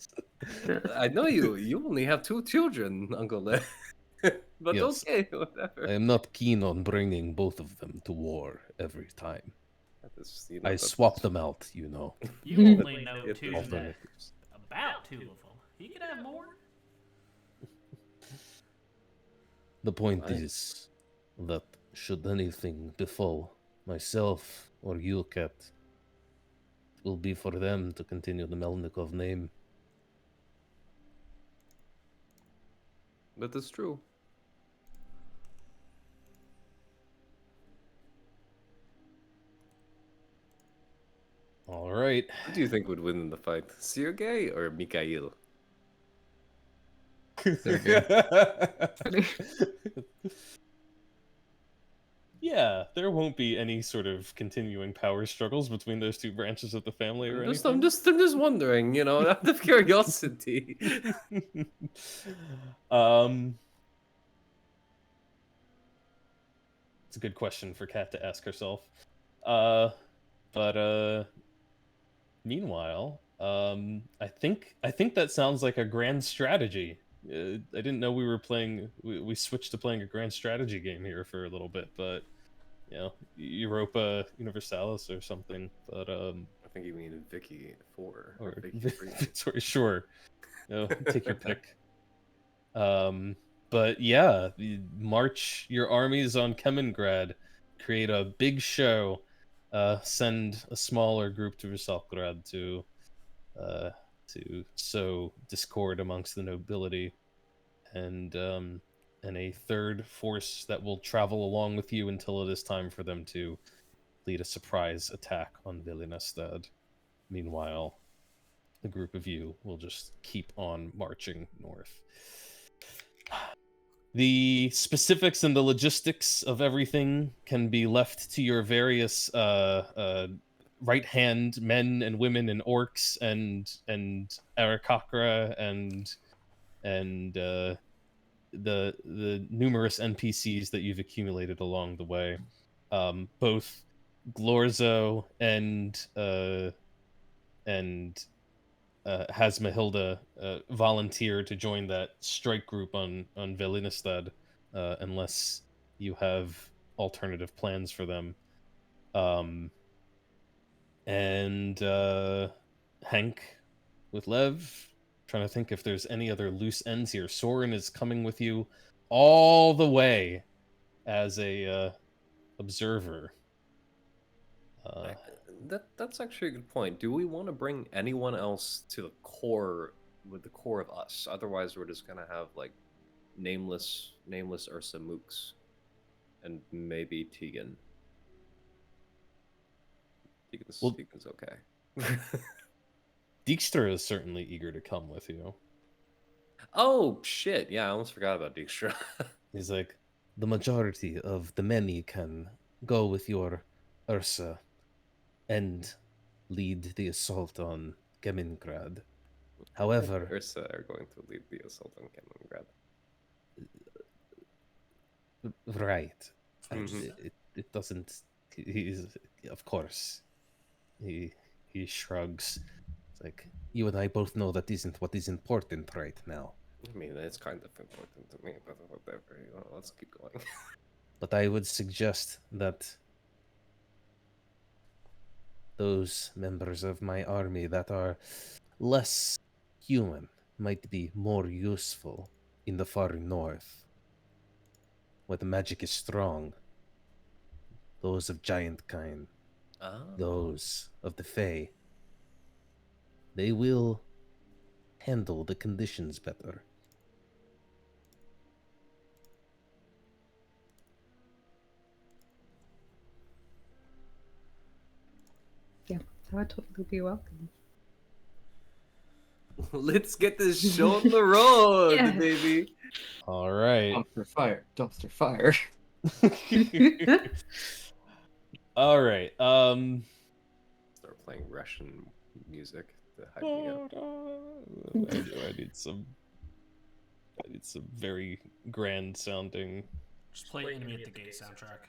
I know you. You only have 2 children, Uncle Lev. But Yes. okay, whatever. I am not keen on bringing both of them to war every time. That is, you know, I that swap is- them out, you know. You only know It- 2 that Alternatives. about 2 of them. He could have more. The point Right. is that should anything befall myself or you, Cat, it will be for them to continue the Melnikov name. That is true. All right. Who do you think would win in the fight? Sergey or Mikhail? Yeah, there won't be any sort of continuing power struggles between those 2 branches of the family or anything. I'm just wondering, you know, out of curiosity. It's a good question for Kat to ask herself. But meanwhile, I think that sounds like a grand strategy. I didn't know we were playing. We switched to playing a grand strategy game here for a little bit, but you know, Europa Universalis or something. But I think you mean Vicky 4 or Vicky 3. sorry, sure. No, take your pick. But yeah, march your armies on Kamengrad, create a big show, send a smaller group to Visalgrad to sow discord amongst the nobility, and a third force that will travel along with you until it is time for them to lead a surprise attack on Vilinestad. Meanwhile, the group of you will just keep on marching north. The specifics and the logistics of everything can be left to your various right-hand men and women and orcs and Arakakra and the numerous NPCs that you've accumulated along the way. Both Glorzo and Hasmahilda volunteer to join that strike group on Velinistad, unless you have alternative plans for them. And Hank with Lev, trying to think if there's any other loose ends here. Soren is coming with you all the way as a observer. That's actually a good point. Do we want to bring anyone else to the core with the core of us? Otherwise, we're just gonna have like nameless Ursa Mooks, and maybe Tegan. Tegan's okay. Dijkstra is certainly eager to come with you. Oh shit! Yeah, I almost forgot about Dijkstra. He's like, the majority of the many can go with your Ursa and lead the assault on Kamengrad. However, Ursa are going to lead the assault on Kamengrad. right. Mhm. It doesn't. He's, of course. He shrugs. It's like, you and I both know that isn't what is important right now. I mean, it's kind of important to me, but whatever. You know, let's keep going. But I would suggest that those members of my army that are less human might be more useful in the far north, where the magic is strong. Those of giant kind, those of the Fae. They will handle the conditions better. Yeah, That would totally be welcome. Let's get this show on the road, Yeah. baby. All right. Dumpster fire. Dumpster fire. All right. Start playing Russian music to hype me up. I need some very grand sounding. Just play Enemy at the Gate soundtrack.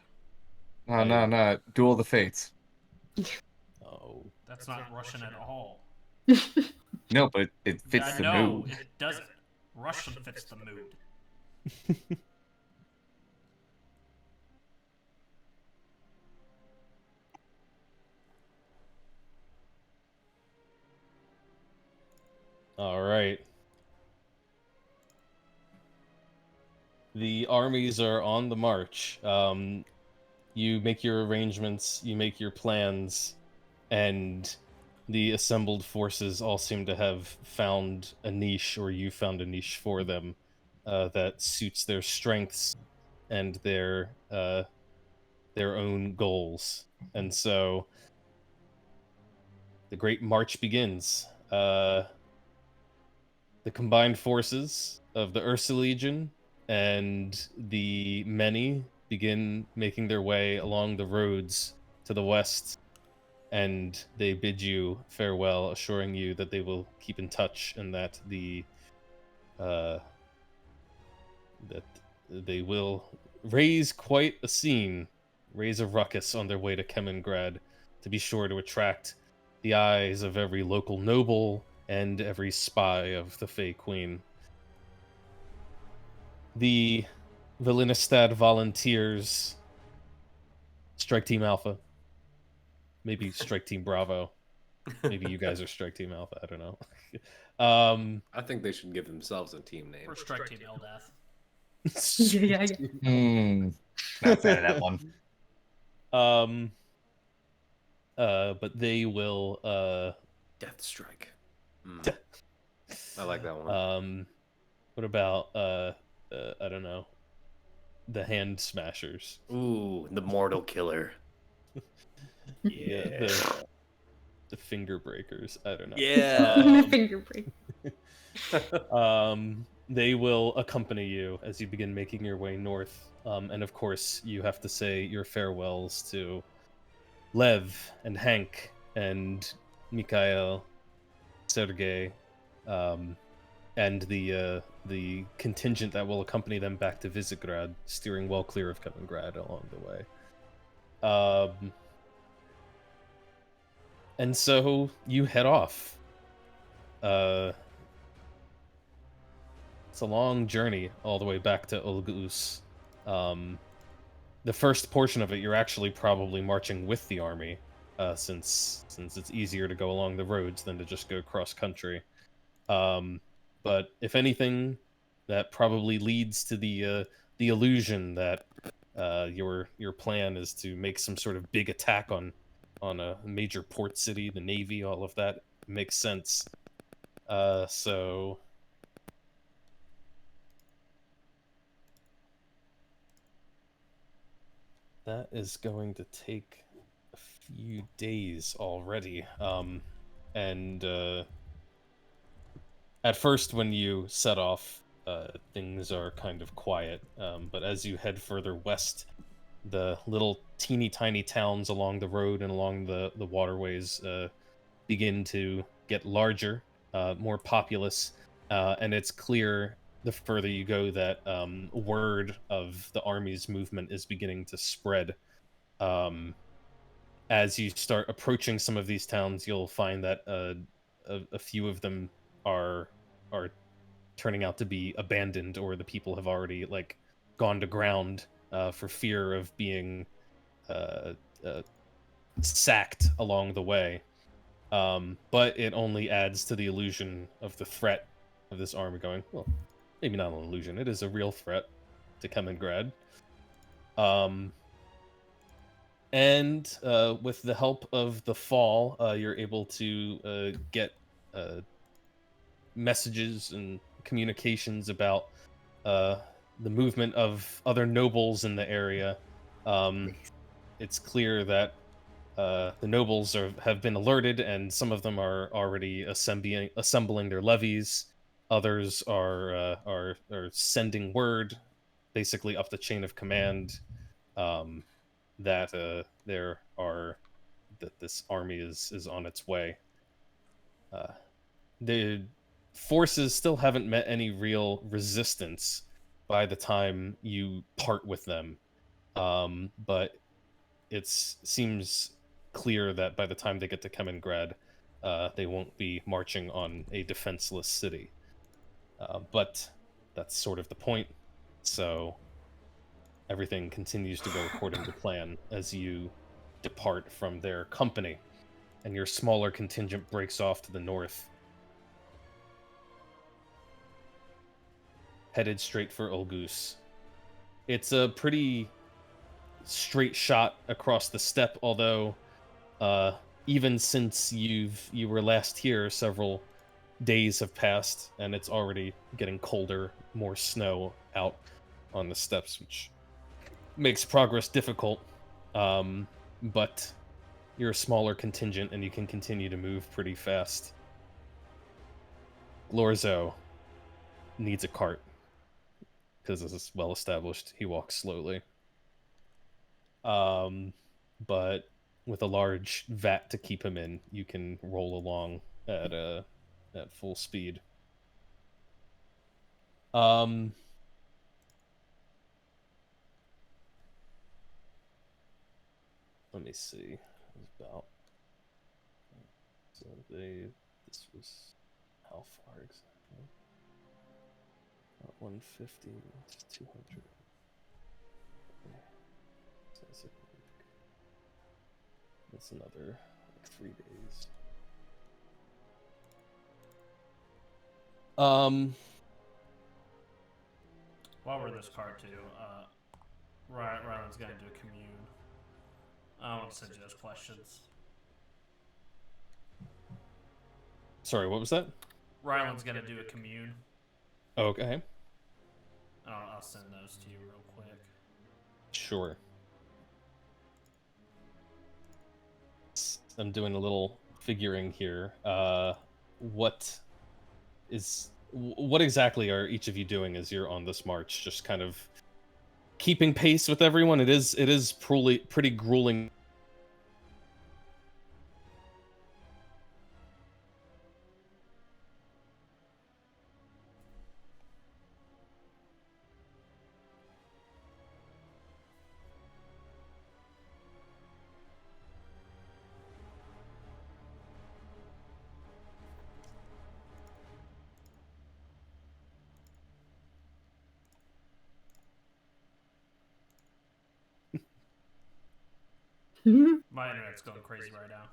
No. Duel of the Fates. Oh, That's not Russian at all. No, but it fits I the know, mood. it doesn't. Russian fits the mood. all right. The armies are on the march. You make your arrangements, you make your plans, and the assembled forces all seem to have found a niche, or you found a niche for them that suits their strengths and their own goals. And so the great march begins. The combined forces of the Ursa Legion and the many begin making their way along the roads to the west, and they bid you farewell, assuring you that they will keep in touch and that that they will raise quite a scene, raise a ruckus on their way to Kemengrad, to be sure to attract the eyes of every local noble and every spy of the Fey Queen. The Vilinistad volunteers, Strike Team Alpha, maybe Strike Team Bravo, maybe you guys are Strike Team Alpha, I don't know. I think they should give themselves a team name. Or Strike Team Eldath. Yeah. Not a fan of that one. But they will Death Strike. I like that one. what about I don't know, the Hand Smashers? Ooh, the Mortal Killer. Yeah, the Finger Breakers, I don't know. Yeah. Finger break. They will accompany you as you begin making your way north, and of course you have to say your farewells to Lev and Hank and Mikhail, Sergei, and the contingent that will accompany them back to Visegrad, steering well clear of Kaliningrad along the way. And so you head off. It's a long journey all the way back to Olgus. The first portion of it, you're actually probably marching with the army, since it's easier to go along the roads than to just go cross country. But if anything, that probably leads to the illusion that your plan is to make some sort of big attack on a major port city, the navy, all of that makes sense. So that is going to take a few days already. And at first when you set off, things are kind of quiet. But as you head further west, the little teeny tiny towns along the road and along the waterways begin to get larger, more populous, and it's clear the further you go that word of the army's movement is beginning to spread. As you start approaching some of these towns, you'll find that a few of them are turning out to be abandoned, or the people have already gone to ground for fear of being sacked along the way. But it only adds to the illusion of the threat of this army going, well, maybe not an illusion, it is a real threat to Kaliningrad. And with the help of the fall, you're able to get messages and communications about the movement of other nobles in the area. It's clear that The nobles have been alerted, and some of them are already assembling their levies. Others are sending word, basically up the chain of command, that that this army is on its way. The forces still haven't met any real resistance by the time you part with them, but it seems clear that by the time they get to Kamengrad, they won't be marching on a defenseless city. But that's sort of the point. So everything continues to go according to plan as you depart from their company, and your smaller contingent breaks off to the north, headed straight for Ulgus. It's a pretty straight shot across the steppe, although even since you were last here, several days have passed, and it's already getting colder, more snow out on the steppes, which makes progress difficult. But you're a smaller contingent, and you can continue to move pretty fast. Glorzo needs a cart, because this is well established. He walks slowly. But with a large vat to keep him in, you can roll along at full speed. Let me see. It was about. So this was how far exactly? About 150 to 200. That's another like 3 days. While we're in this car too, Ryland's gonna do a commune. I want to send you those questions. Sorry, what was that? Ryland's gonna do a commune. Okay. I'll send those to you real quick. Sure. I'm doing a little figuring here. What exactly are each of you doing as you're on this march? Just kind of keeping pace with everyone. It is pretty grueling. My internet's going crazy right now.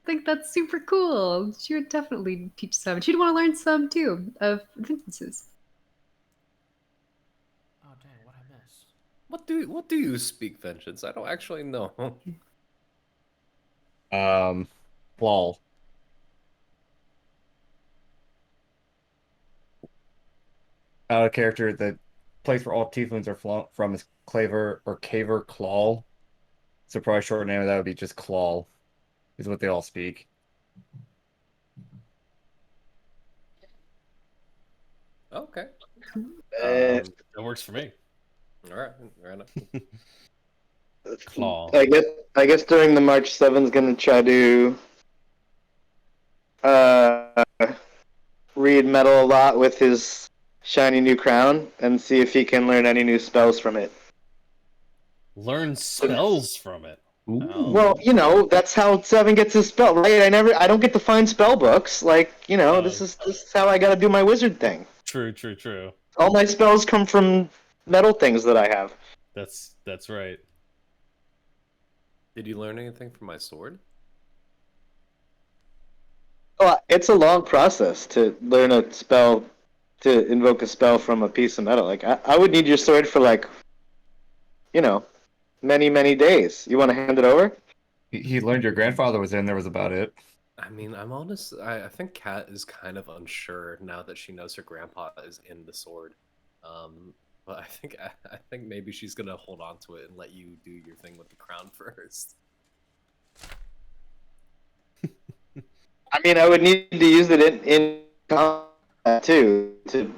I think that's super cool. She would definitely teach some. She'd want to learn some too of instances. Oh dang, what I miss? What do you speak, Vengeance? I don't actually know. Claw. Out of character, the place where all tieflings are from is Claver or Caver Claw. So probably short name of that would be just Claw, is what they all speak. Okay. That works for me. All right. Enough. Claw. I guess during the March 7's gonna try to read metal a lot with his shiny new crown and see if he can learn any new spells from it. Learn spells from it. Oh. Well, you know, that's how Seven gets his spell, right? I don't get to find spell books. Like, you know, this is how I gotta do my wizard thing. True. All my spells come from metal things that I have. That's right. Did you learn anything from my sword? Well, it's a long process to learn a spell, to invoke a spell from a piece of metal. Like, I would need your sword for, like, you know, many, many days. You want to hand it over? He learned your grandfather was in there, was about it. I mean, I'm honest. I think Kat is kind of unsure now that she knows her grandpa is in the sword. Well, I think maybe she's gonna hold on to it and let you do your thing with the crown first. I mean, I would need to use it in combat too to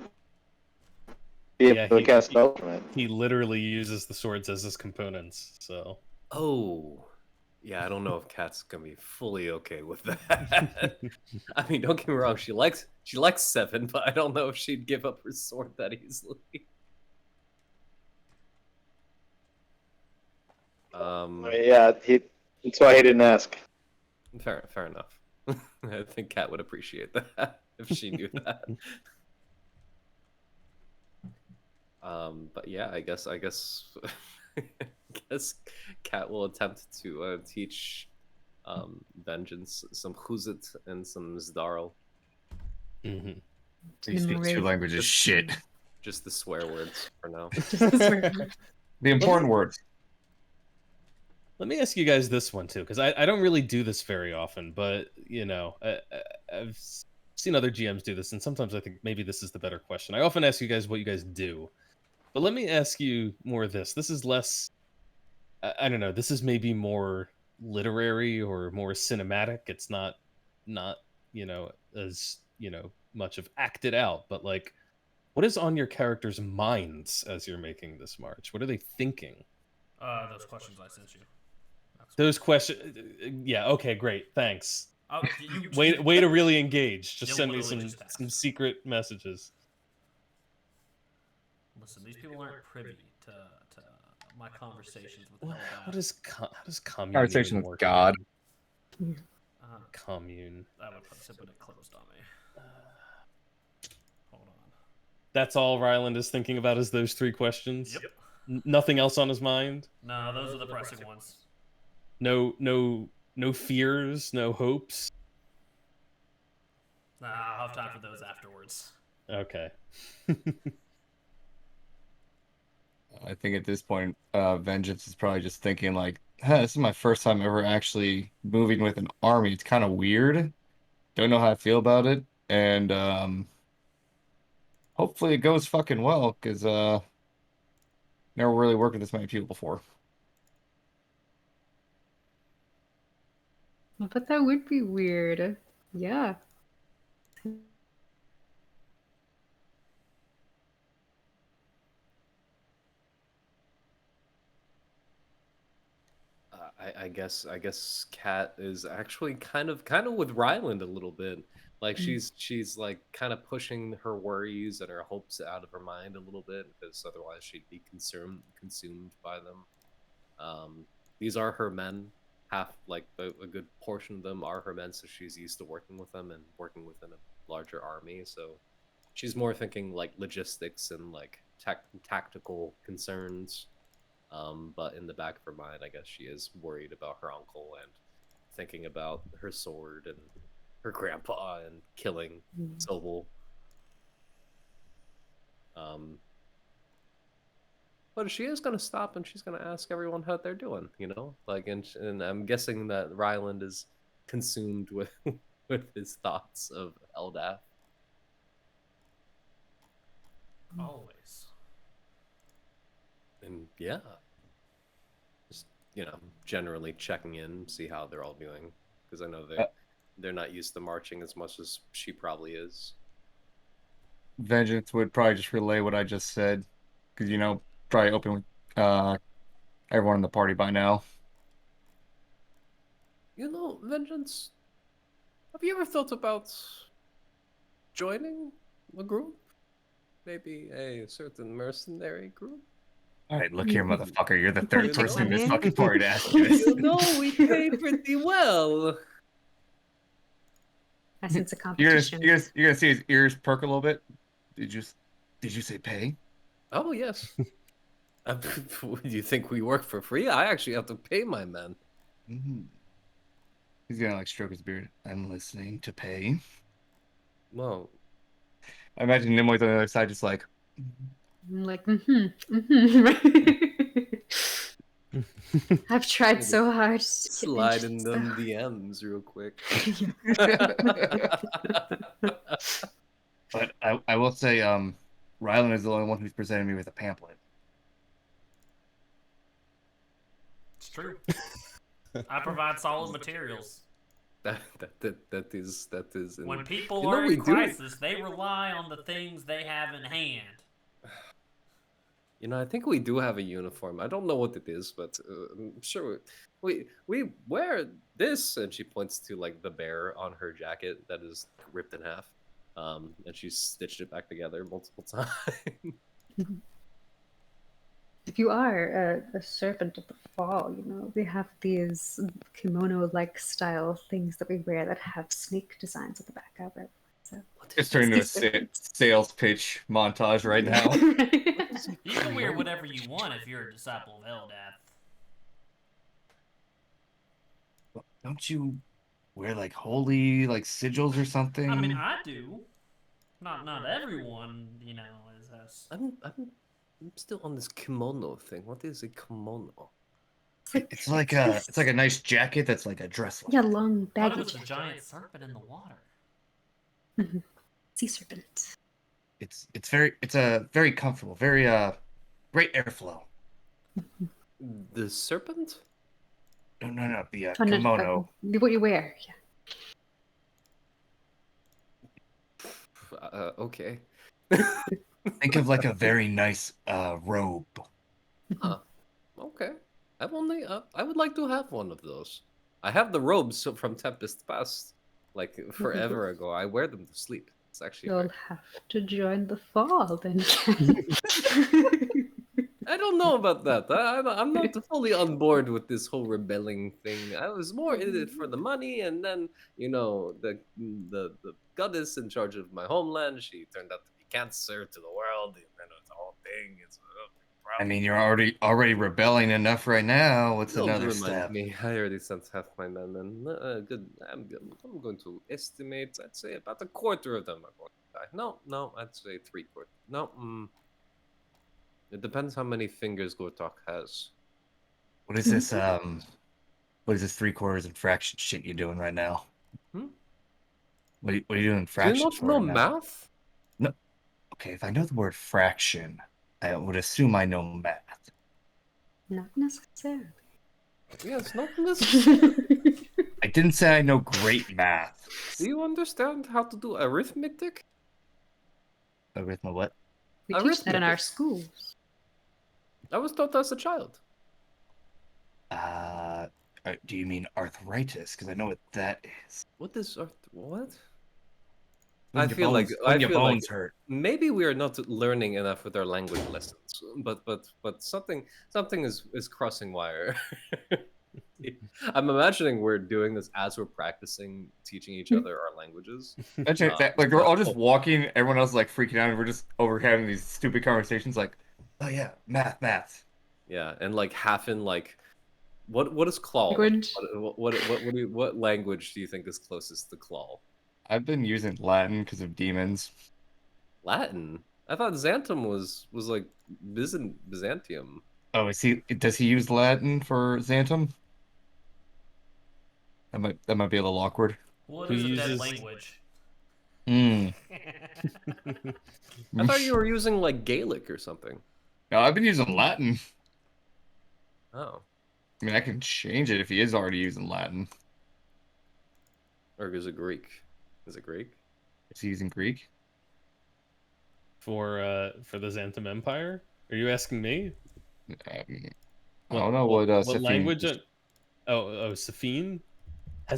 be able Yeah, to cast spells from it. he literally uses the swords as his components. So Oh, yeah. I don't know if Kat's gonna be fully okay with that. I mean, don't get me wrong. She likes 7, but I don't know if she'd give up her sword that easily. Yeah, that's why he didn't ask. Fair enough. I think Kat would appreciate that if she knew that. But yeah, I guess Kat will attempt to teach Vengeance some Chuzit and some Zdarl. Mm-hmm. He speaks 2 languages. Shit. Just the swear words for now. The important words. Let me ask you guys this one too, because I don't really do this very often, but I've seen other GMs do this, and sometimes I think maybe this is the better question. I often ask you guys what you guys do, but let me ask you more of this. This is less, I don't know. This is maybe more literary or more cinematic. It's not as much of acted out, but like, what is on your characters' minds as you're making this march? What are they thinking? Those questions I sent you. Those questions, yeah. Okay, great. Thanks. You Way to really engage. Just You send me literally some just asked. secret messages. Listen, these people aren't privy to my conversations with How Eldad. how does commune Conversation even with work God. again? Commune. I would put it closed on me. Hold on. That's all Ryland is thinking about is those 3 questions. Yep. Nothing else on his mind. No, those are the pressing ones. No fears. No hopes. Nah, I'll have time for those afterwards. Okay. I think at this point, Vengeance is probably just thinking like, huh, this is my first time ever actually moving with an army. It's kind of weird. Don't know how I feel about it. And hopefully it goes fucking well, because never really worked with this many people before. But that would be weird. Yeah. I guess Kat is actually kind of with Ryland a little bit. Like she's like kind of pushing her worries and her hopes out of her mind a little bit, because otherwise she'd be consumed by them. These are her men. Half, like a good portion of them are her men, so she's used to working with them and working within a larger army. So she's more thinking like logistics and like tactical concerns. But in the back of her mind, I guess she is worried about her uncle and thinking about her sword and her grandpa and killing Sobel. But she is going to stop and she's going to ask everyone how they're doing, like, and I'm guessing that Ryland is consumed with his thoughts of Eldath. Always. And yeah, just generally checking in, see how they're all doing, because I know they're not used to marching as much as she probably is. Vengeance would probably just relay what I just said, because probably open with everyone in the party by now. Vengeance, have you ever thought about joining a group? Maybe a certain mercenary group? All right, look here, motherfucker. You're the third Take person in one this in. fucking party to ask me this. We pay pretty well. I sense a You're competition. gonna see his ears perk a little bit. Did you say pay? Oh, yes. Do you think we work for free? I actually have to pay my men. Mm-hmm. He's gonna like stroke his beard. I'm listening to pay. Well, I imagine Nimoy's on the other side, just like. I'm like, I've tried so hard. to get slide in interested. them DMs real quick. But I will say, Rylan is the only one who's presented me with a pamphlet. It's true. I provide solid materials. That is. When people You know, are we in do- crisis, they rely on the things they have in hand. You know, I think we do have a uniform. I don't know what it is, but I'm sure we wear this. And she points to like the bear on her jacket that is ripped in half, and she's stitched it back together multiple times. If you are a servant of the fall, you know, we have these kimono-like style things that we wear that have snake designs at the back of it. So It's turning into a Serpents. sales pitch montage right now. You can wear whatever you want if you're a disciple of Eldath. Don't you wear like holy like sigils or something? I mean, I do. Not everyone, you know, is us. I'm still on this kimono thing. What is a kimono? It's like a nice jacket that's like a dress. Yeah, long I thought baggy it was a jacket. giant serpent in the water. Sea serpent. It's a very comfortable, very great airflow. The serpent? No, the Oh, no, kimono. what you wear, yeah. Okay. Think of like a very nice robe. Huh. Okay. I would like to have one of those. I have the robes from Tempest Past, like forever ago. I wear them to sleep. It's actually. You'll have to join the fall then. I don't know about that. I'm not fully on board with this whole rebelling thing. I was more in it for the money, and then you know the goddess in charge of my homeland. She turned out to be cancer to the world. You know, it's a whole thing. It's a I problem. mean, you're already rebelling enough right now. What's Don't another remind step? me. I already sent half my men, and good. I'm going to estimate. I'd say about a quarter of them are going to die. No, I'd say 3/4. No, it depends how many fingers Gortok has. What is this? What is this 3/4 and fraction shit you doing right now? Hmm? What are you doing Do you fractions not for know right now? math? Okay, if I know the word fraction, I would assume I know math. Not necessarily. Yes, not necessarily. I didn't say I know great math. Do you understand how to do arithmetic? Arithmetic what? We teach that in our Arithmetic. schools. I was taught as a child. Do you mean arthritis? Because I know what that is. What is what? When I your feel like bones- when your like bones hurt. maybe we are not learning enough with our language lessons, but something is crossing wire. I'm imagining we're doing this as we're practicing teaching each other our languages. Imagine that, like we're all just walking, everyone else is like freaking out, and we're just over having these stupid conversations. Like, Oh yeah, math. Yeah, and like half in like, what is claw? Language. What language do you think is closest to claw? I've been using Latin because of demons. Latin. I thought Xantum was like Byzantium. Oh, does he use Latin for Xantum? That might be a little awkward. Well, it Who is a dead uses- language. Hmm. I thought you were using like Gaelic or something. No, I've been using Latin. Oh, I mean, I can change it if he is already using Latin. or is it Greek? Is it Greek? Is he using Greek? For the Xantum Empire? Are you asking me? I don't know what Safine language? used. Oh, Safine? I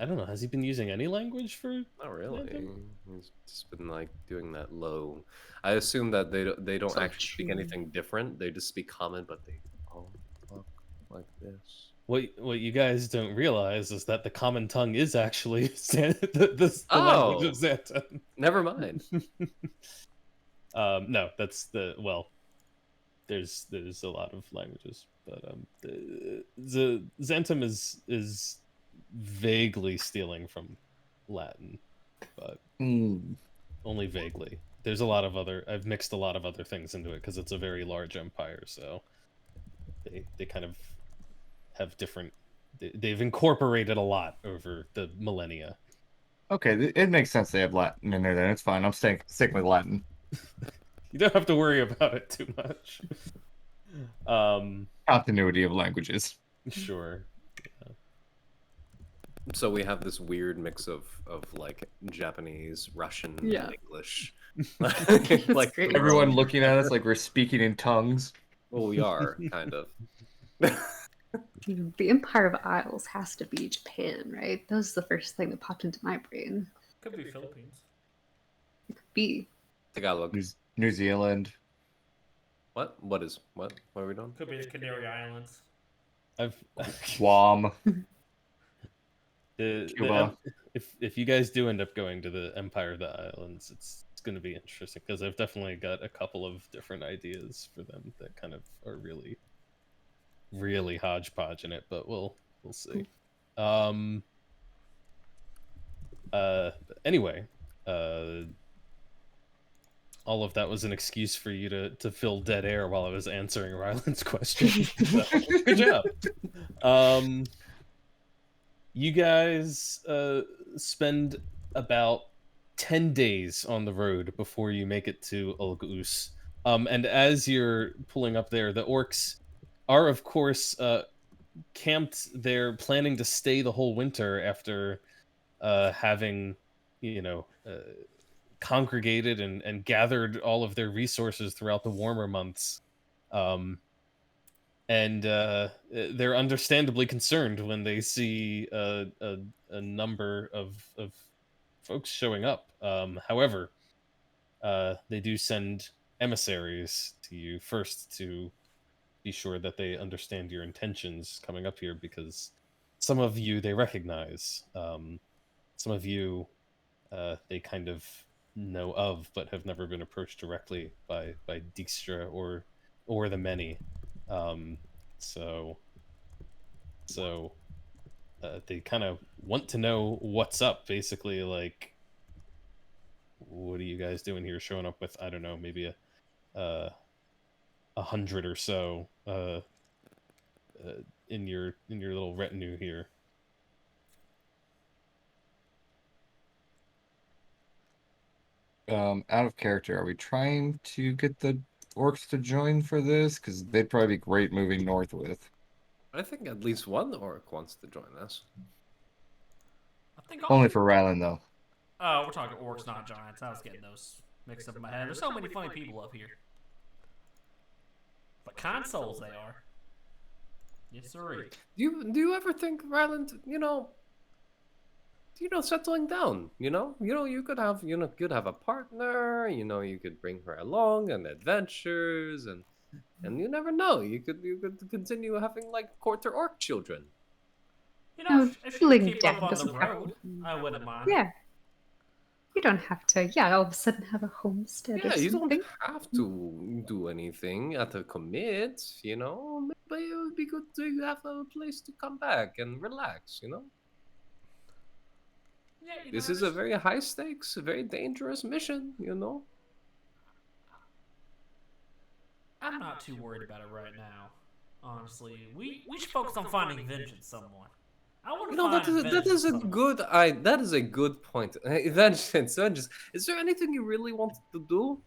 don't know. Has he been using any language for? Not really. Xantum? He's just been like doing that low. I assume that they don't So actually speak true. anything different. They just speak common, but they all talk like this. What you guys don't realize is that the common tongue is actually the language of Xantum. Never mind. No, that's there's a lot of languages, but the Xantum is vaguely stealing from Latin, but only vaguely. There's a lot of I've mixed a lot of other things into it because it's a very large empire, so they kind of have different. They've incorporated a lot over the millennia. Okay, it makes sense they have Latin in there. Then it's fine. I'm sticking with Latin. You don't have to worry about it too much. Continuity of languages. Sure. So we have this weird mix of like Japanese, Russian, Yeah. and English. That's great. Everyone looking at us like we're speaking in tongues. Well, we are kind of. The Empire of Isles has to be Japan, right? That was the first thing that popped into my brain. Could be Philippines. It could be. Tagalog. New Zealand. What? What is what? What are we doing? Could be the Canary Islands. I've Guam. Cuba. If you guys do end up going to the Empire of the Islands, it's going to be interesting because I've definitely got a couple of different ideas for them that kind of are really, really hodgepodge in it. But we'll see. Anyway, all of that was an excuse for you to fill dead air while I was answering Ryland's question. So, good job. You guys spend about 10 days on the road before you make it to Ulgus. And as you're pulling up there, the orcs are, of course, camped there, planning to stay the whole winter after having, congregated and gathered all of their resources throughout the warmer months. And they're understandably concerned when they see a number of folks showing up. However, they do send emissaries to you first to be sure that they understand your intentions coming up here, because some of you they recognize, some of you they kind of know of but have never been approached directly by Dijkstra or the many. So they kind of want to know what's up, basically. Like, what are you guys doing here, showing up with, I don't know, maybe a 100 or so in your little retinue here? Out of character, are we trying to get the orcs to join for this? Because they'd probably be great moving north with. I think at least one orc wants to join us. I think Only for Ryland, though. Oh, we're talking orcs, not giants. I was getting those mixed up in my head. There's so many funny people up here. But kind souls they are. Yes, sir. Do you ever think, Ryland, settling down, you could have, could have a partner, you could bring her along on adventures, and you never know, you could continue having like quarter orc children. If you feeling keep up down on the doesn't have road, to- I wouldn't mind. Yeah. You don't have to, all of a sudden have a homestead Yeah, or you something. don't have to do anything at a commit, but it would be good to have a place to come back and relax, Yeah, This is a very high stakes, very dangerous mission, I'm not too worried about it right now. Honestly, we should focus on finding vengeance somewhere. I want to find that is a vengeance good that is a good point. Vengeance. Is there anything you really want to do?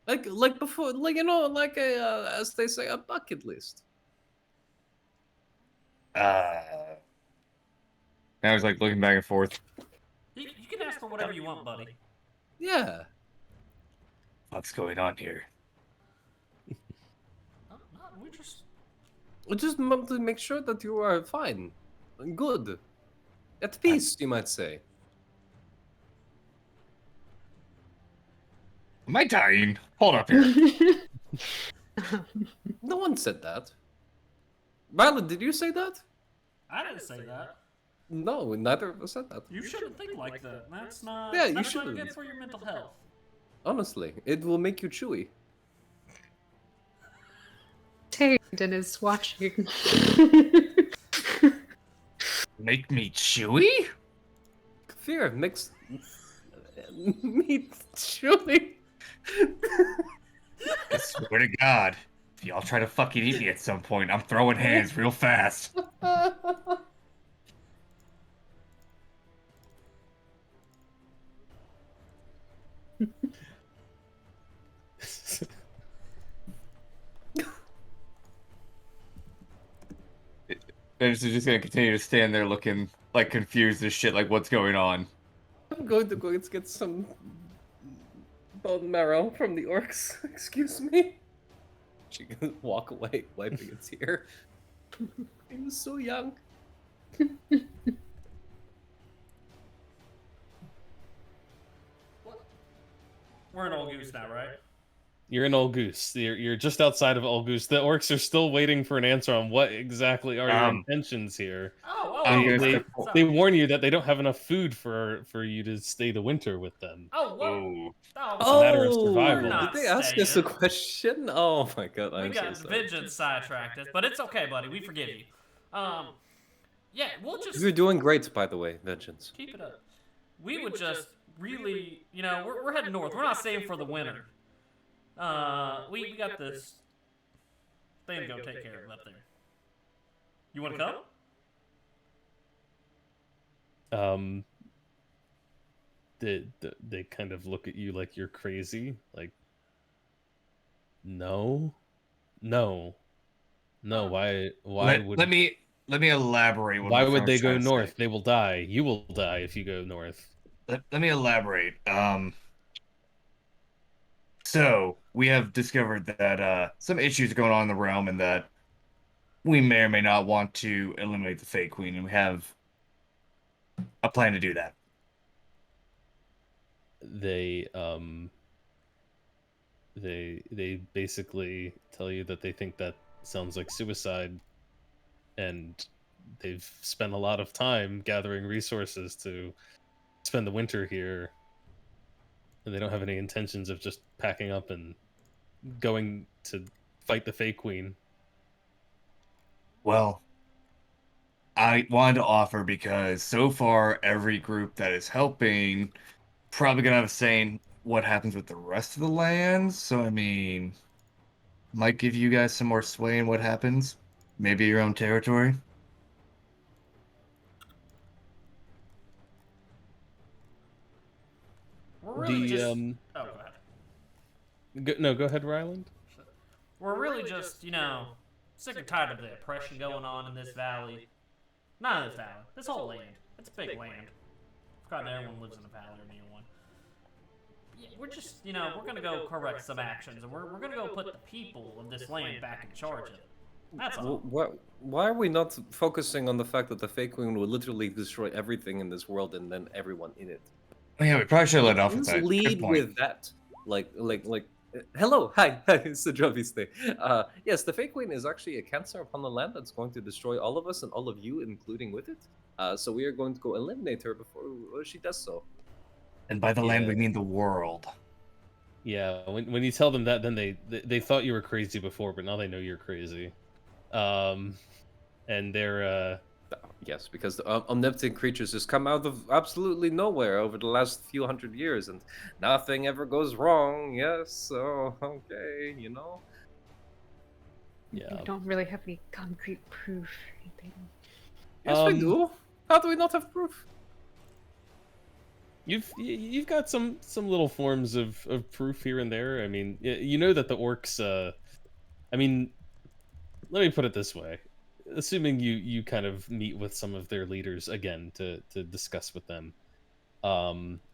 Like before, like a as they say, a bucket list. Now he's like looking back and forth. You can ask for whatever you want, buddy. Yeah. What's going on here? We just I just want to make sure that you are fine, good, at peace, you might say. Am I dying? Hold up here. No one said that. Violet, did you say that? I didn't say that. No, neither of us said that. You shouldn't think like that. That's not. Yeah, you that's not shouldn't. good for your mental health. Honestly, it will make you chewy. Tarrington is watching. Make me chewy? Fear makes meat chewy. I swear to God, if y'all try to fucking eat me at some point, I'm throwing hands real fast. Vengeance is just gonna continue to stand there looking like confused as shit, like what's going on. I'm going to go get some bone marrow from the orcs. Excuse me. She can walk away, wiping a tear. He was so young. We're in Old Goose now, right? You're in Old Goose. You're just outside of Old Goose. The orcs are still waiting for an answer on what exactly are your intentions here. I'm gonna They, step they warn you that they don't have enough food for you to stay the winter with them. Oh, what? Oh. It's a matter of we're survival. not Did they ask us a staying. question? Oh my god, We I'm got so sorry. Vengeance sidetracked us, but it's okay, buddy. We forgive you. Yeah, we'll just You're doing great, by the way, Vengeance. keep it up. We would just really, we're heading north. We're not staying for the winter. We got this thing to go take care of up there. You want to come? They kind of look at you like you're crazy. Like, no. Why would Let me elaborate. why would they go north? They will die. You will die if you go north. Let me elaborate. So we have discovered that some issues are going on in the realm, and that we may or may not want to eliminate the Fake Queen, and we have a plan to do that. They basically tell you that they think that sounds like suicide, and they've spent a lot of time gathering resources to spend the winter here, and they don't have any intentions of just packing up and going to fight the Fake Queen. Well, I wanted to offer because so far every group that is helping probably gonna have a say in what happens with the rest of the lands. So I mean, might give you guys some more sway in what happens. Maybe your own territory. We're really The just... Oh, go ahead. go ahead, Ryland. We're really just, sick and tired of the oppression going on in this valley. Not in this valley. This whole land. It's a big land. I've forgotten everyone lives in a valley or near one. Yeah, we're just, we're going to go correct some actions, and we're going to go put the people of this land back in charge of it. That's all. Why are we not focusing on the fact that the Fake Queen will literally destroy everything in this world and then everyone in it? Yeah, we probably should let off with Let's that. Good lead point. with that. Hello, hi, it's the Droviste. Yes, the Fake Queen is actually a cancer upon the land that's going to destroy all of us and all of you, including with it. So we are going to go eliminate her before she does so. And by the land, we Yeah. mean the world. Yeah, when you tell them that, then they thought you were crazy before, but now they know you're crazy. And they're Yes, because the omnipotent creatures just come out of absolutely nowhere over the last few hundred years, and nothing ever goes wrong. Yes, so okay, yeah. We don't really have any concrete proof. Anything. Yes, we do. How do we not have proof? You've got some little forms of proof here and there. I mean, you know that the orcs. I mean, let me put it this way: assuming you kind of meet with some of their leaders again to discuss with them,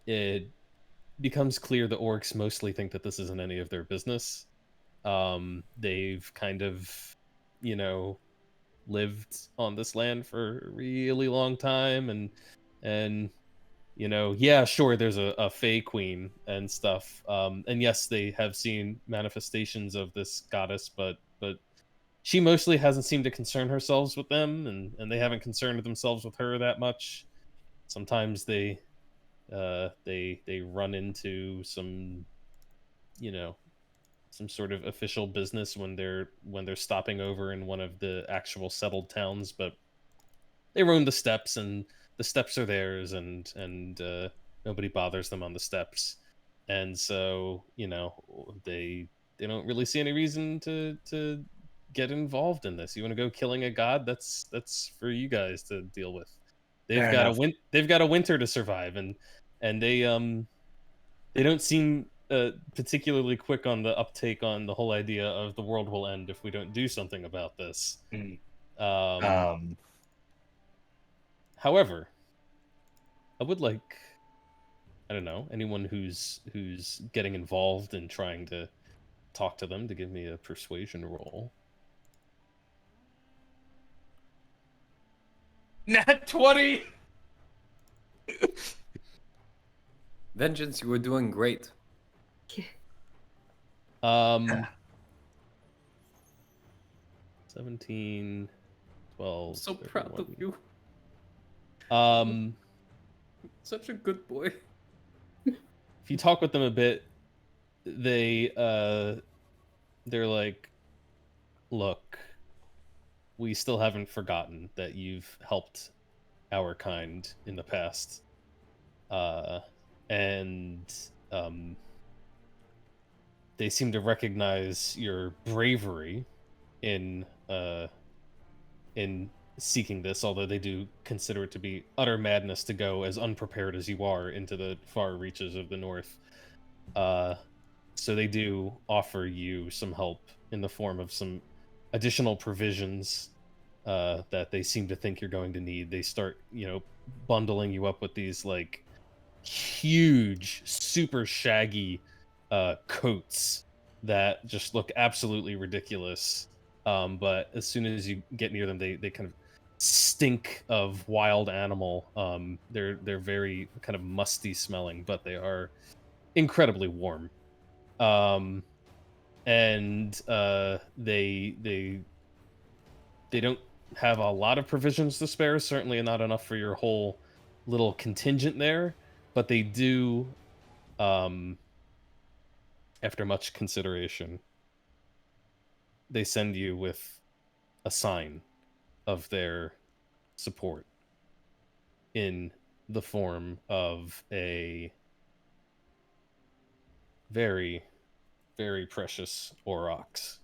it becomes clear the orcs mostly think that this isn't any of their business. They've kind of, lived on this land for a really long time, and yeah, sure, there's a Fey Queen and stuff, and yes, they have seen manifestations of this goddess, but she mostly hasn't seemed to concern herself with them, and they haven't concerned themselves with her that much. Sometimes they run into some some sort of official business when they're stopping over in one of the actual settled towns, but they roam the steppes, and the steppes are theirs, and nobody bothers them on the steppes, and so they don't really see any reason to get involved in this. You want to go killing a god? That's for you guys to deal with. They've Fair got enough. they've got a winter to survive, and they don't seem particularly quick on the uptake on the whole idea of the world will end if we don't do something about this. However, I would like, I don't know, anyone who's getting involved in trying to talk to them to give me a persuasion roll. Nat 20. Vengeance, you were doing great. 17, 12. I'm so proud of 31. you. Such a good boy. If you talk with them a bit, they're like, look, we still haven't forgotten that you've helped our kind in the past. And they seem to recognize your bravery in seeking this, although they do consider it to be utter madness to go as unprepared as you are into the far reaches of the north. So they do offer you some help in the form of some additional provisions that they seem to think you're going to need. They start, bundling you up with these like huge, super shaggy coats that just look absolutely ridiculous. But as soon as you get near them, they kind of stink of wild animal. They're very kind of musty smelling, but they are incredibly warm. And they don't have a lot of provisions to spare, certainly not enough for your whole little contingent there, but they do, after much consideration, they send you with a sign of their support in the form of a very, very precious aurochs.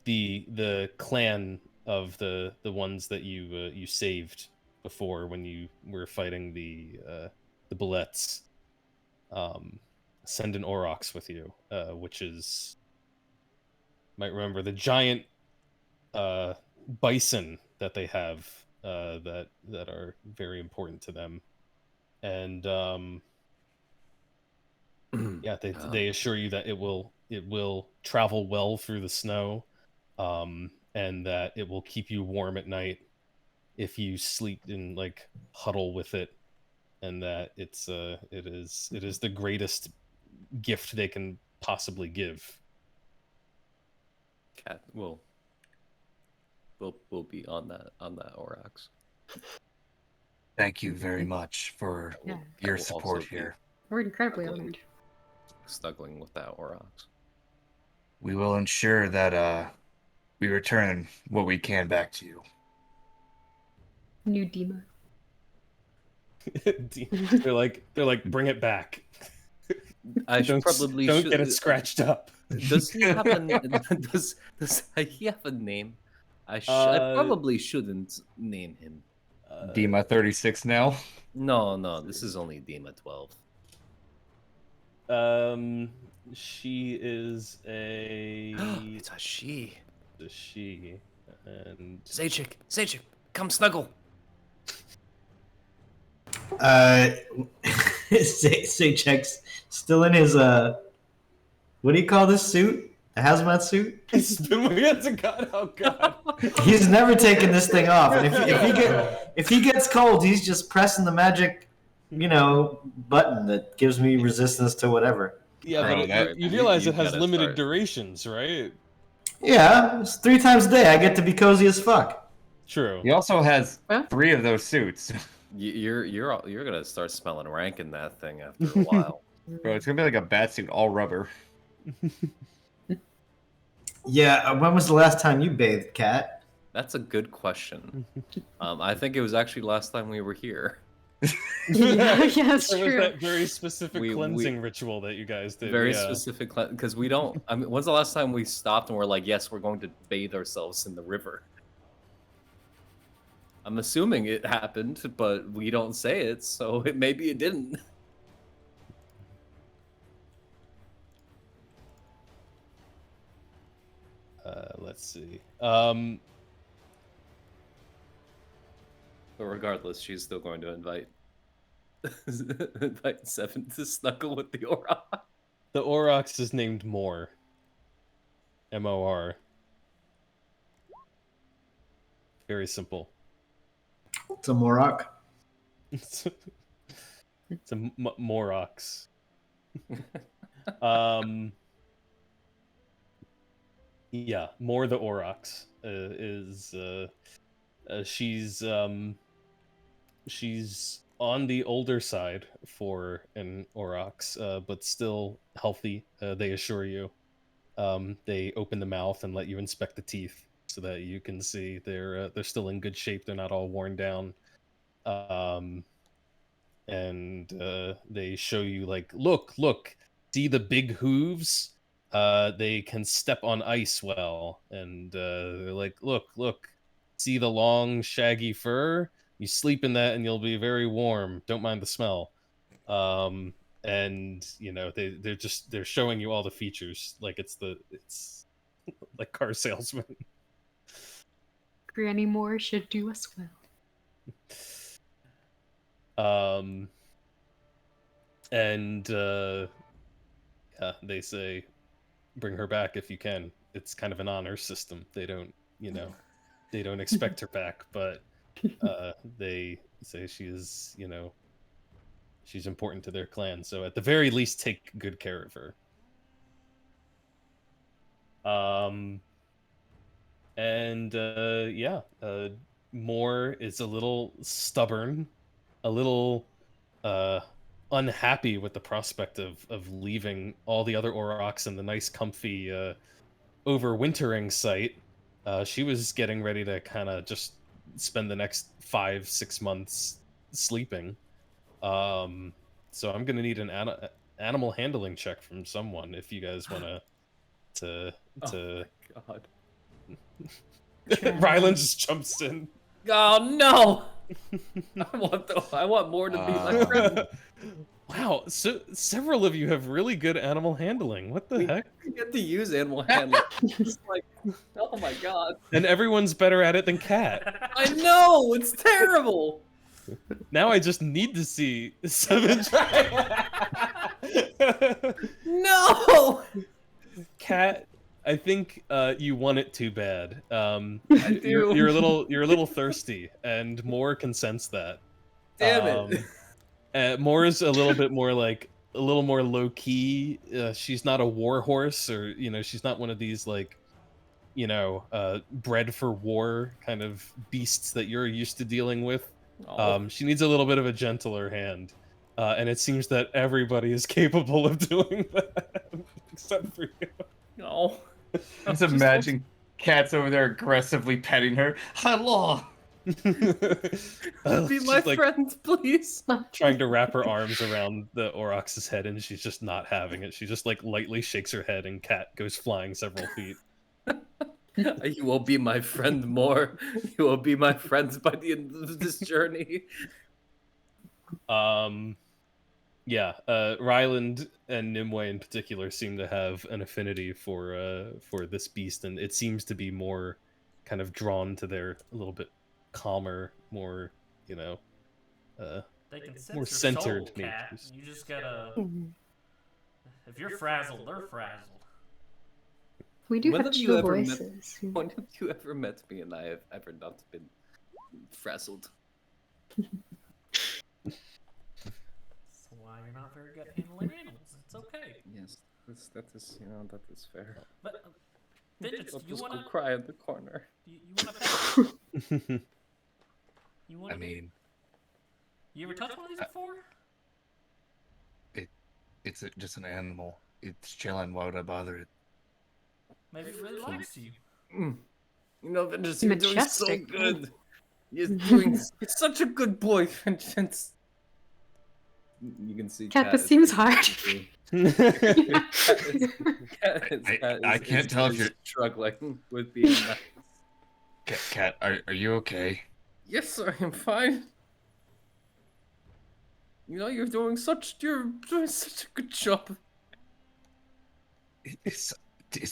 The clan of the ones that you saved before when you were fighting the bullets send an aurochs with you, which is, might remember, the giant bison that they have that are very important to them. And yeah, they assure you that it will travel well through the snow, and that it will keep you warm at night if you sleep and like huddle with it, and that it is the greatest gift they can possibly give. Cat will be on that aurochs. Thank you very much for Yeah. your Will support also be here. We're incredibly snuggling- honored. Snuggling with that aurochs. We will ensure that we return what we can back to you. New Dima. they're like, bring it back. I should Don't probably don't should, get it scratched up. Does he have a does he have a name? I probably shouldn't name him. Dima 36 now. No, this is only Dima 12. She is a It's a she. she, and Sejik, come snuggle. Seychek's still in his what do you call this suit? A hazmat suit? Oh god. He's never taken this thing off, and if he gets cold, he's just pressing the magic, button that gives me resistance to whatever. Yeah, Bro, but that- you realize you it has gotta limited start. durations, right? Yeah, it's 3 times a day. I get to be cozy as fuck. True. He also has Huh? 3 of those suits. You're gonna start smelling rank in that thing after a while. Bro, it's gonna be like a bat suit, all rubber. Yeah, when was the last time you bathed, Kat? That's a good question. I think it was actually last time we were here. Yeah, that's There was true. that very specific We- cleansing ritual that you guys did. Very yeah. specific, because we don't. I mean, when's the last time we stopped and we're like, yes, we're going to bathe ourselves in the river? I'm assuming it happened, but we don't say it, so maybe it didn't. Let's see. But regardless, she's still going to invite Seven to snuggle with the Auroch. The Aurochs is named Mor. M-O-R. Very simple. It's a Morok. It's a Morox. Yeah, Mor the Aurochs is she's on the older side for an Aurochs, but still healthy. They assure you. They open the mouth and let you inspect the teeth so that you can see they're still in good shape. They're not all worn down. And they show you like, look, see the big hooves? They can step on ice well. And they're like, look, see the long shaggy fur? You sleep in that and you'll be very warm. Don't mind the smell. And you know, they're showing you all the features like it's like car salesman. Granny Moore should do us well. And yeah, they say bring her back if you can. It's kind of an honor system. They don't expect her back, but they say she is, she's important to their clan, so at the very least take good care of her. Moore is a little stubborn, a little unhappy with the prospect of leaving all the other Aurochs in the nice comfy overwintering site. She was getting ready to kind of just spend the next 5-6 months sleeping. So I'm gonna need an animal handling check from someone if you guys want to. Oh my god. Rylan just jumps in. Oh no! I want more to be my friend. Wow, so several of you have really good animal handling. What the heck? You get to use animal handling. It's like, oh my god. And everyone's better at it than Cat. I know, it's terrible. Now I just need to see 7 try. No! Cat, I think you want it too bad. I do. You're a little thirsty, and Moore can sense that. Damn it. Moore is a little more low key. She's not a war horse, or she's not one of these like, bred for war kind of beasts that you're used to dealing with. She needs a little bit of a gentler hand, and it seems that everybody is capable of doing that, except for you. No. Just imagine Cat's over there aggressively petting her. Hello. Be my friend, please. Trying to wrap her arms around the Aurochs' head, and she's just not having it. She just like lightly shakes her head, and Cat goes flying several feet. You will be my friend more. You will be my friends by the end of this journey. Ryland and Nimue in particular seem to have an affinity for this beast, and it seems to be more kind of drawn to their a little bit calmer, more they can sense more your centered soul, Cat. natures. You just gotta. If you're frazzled, they're frazzled. We do When have have you chill ever met- voices. When have you ever met me and I have ever not been frazzled? That's why you're not very good at handling animals. It's okay. Yes, that is fair. But Vengeance, I'll you just wanna go cry in the corner. you wanna pet? You wanna? I mean, You ever touched one of these before? it's just an animal. It's chilling. Why would I bother it? Maybe it really likes you. You know, Vengeance, you're doing so Majestic. good. You're such a good boy, Vengeance. You can see Cat, Cat this is- seems hard. I can't tell if you're- struggling with being nice. Cat, are you okay? Yes, I am fine. You know, you're doing such a good job. Is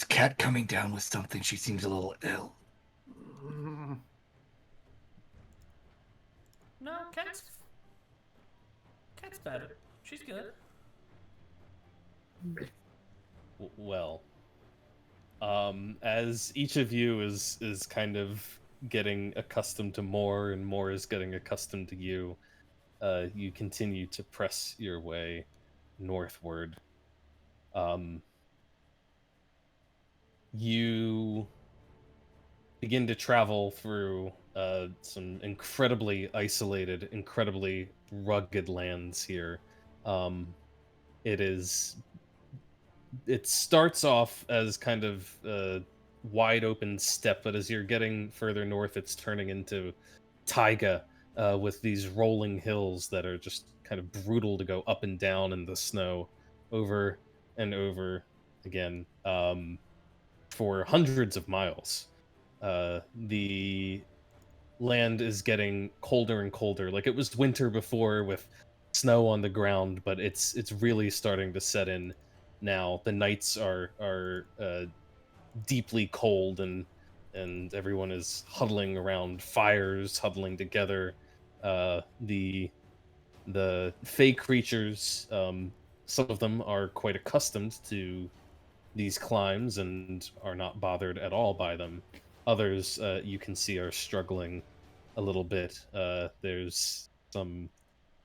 Kat coming down with something? She seems a little ill. No, Cat's better. She's good. Well, as each of you is kind of getting accustomed to more and more is getting accustomed to you, you continue to press your way northward. You begin to travel through some incredibly isolated, incredibly rugged lands here. It is. It starts off as kind of a wide open steppe, but as you're getting further north, it's turning into taiga with these rolling hills that are just kind of brutal to go up and down in the snow over and over again for hundreds of miles. The land is getting colder and colder. Like it was winter before with snow on the ground, but it's really starting to set in now. The nights are deeply cold, and everyone is huddling around fires, huddling together. The fey creatures, some of them are quite accustomed to these climbs and are not bothered at all by them. Others, you can see, are struggling a little bit. There's some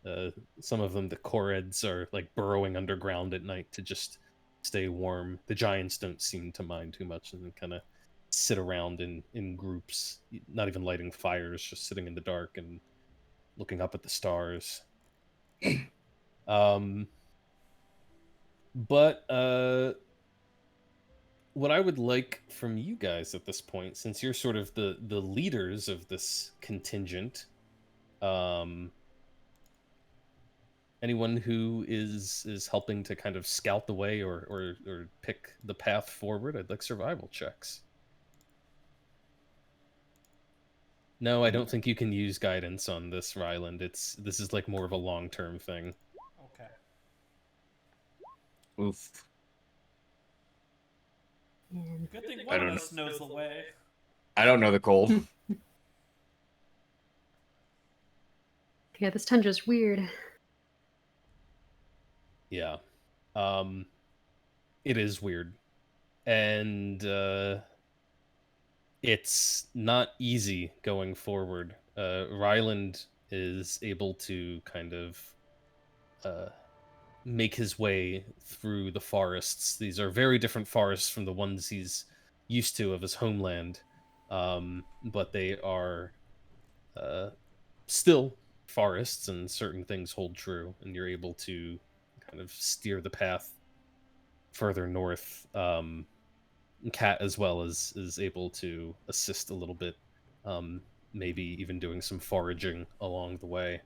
of them, the Koreds, are like burrowing underground at night to just stay warm. The giants don't seem to mind too much and kind of sit around in groups, not even lighting fires, just sitting in the dark and looking up at the stars. um, but what I would like from you guys at this point, since you're sort of the leaders of this contingent, um, anyone who is helping to kind of scout the way or pick the path forward, I'd like survival checks. No, I don't think you can use guidance on this, Ryland. This is like more of a long-term thing. Okay. Oof. And Good thing I one of don't us knows the way. I don't know the cold. yeah, this tundra's weird. Yeah. It is weird. And it's not easy going forward. Ryland is able to kind of make his way through the forests. These are very different forests from the ones he's used to of his homeland, but they are still forests, and certain things hold true, and you're able to kind of steer the path further north. Cat as well is able to assist a little bit, maybe even doing some foraging along the way.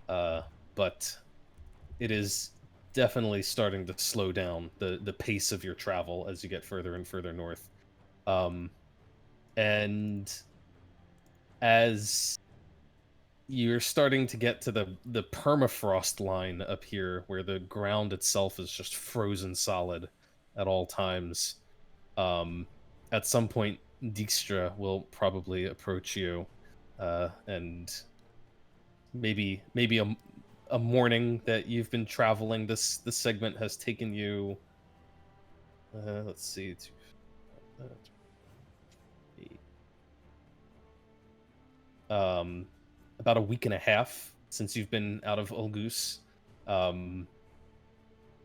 But it is definitely starting to slow down the pace of your travel as you get further and further north. And as you're starting to get to the permafrost line up here, where the ground itself is just frozen solid at all times, at some point Dijkstra will probably approach you, and maybe a morning that you've been traveling. This segment has taken you. Let's see, about a week and a half since you've been out of Olgus,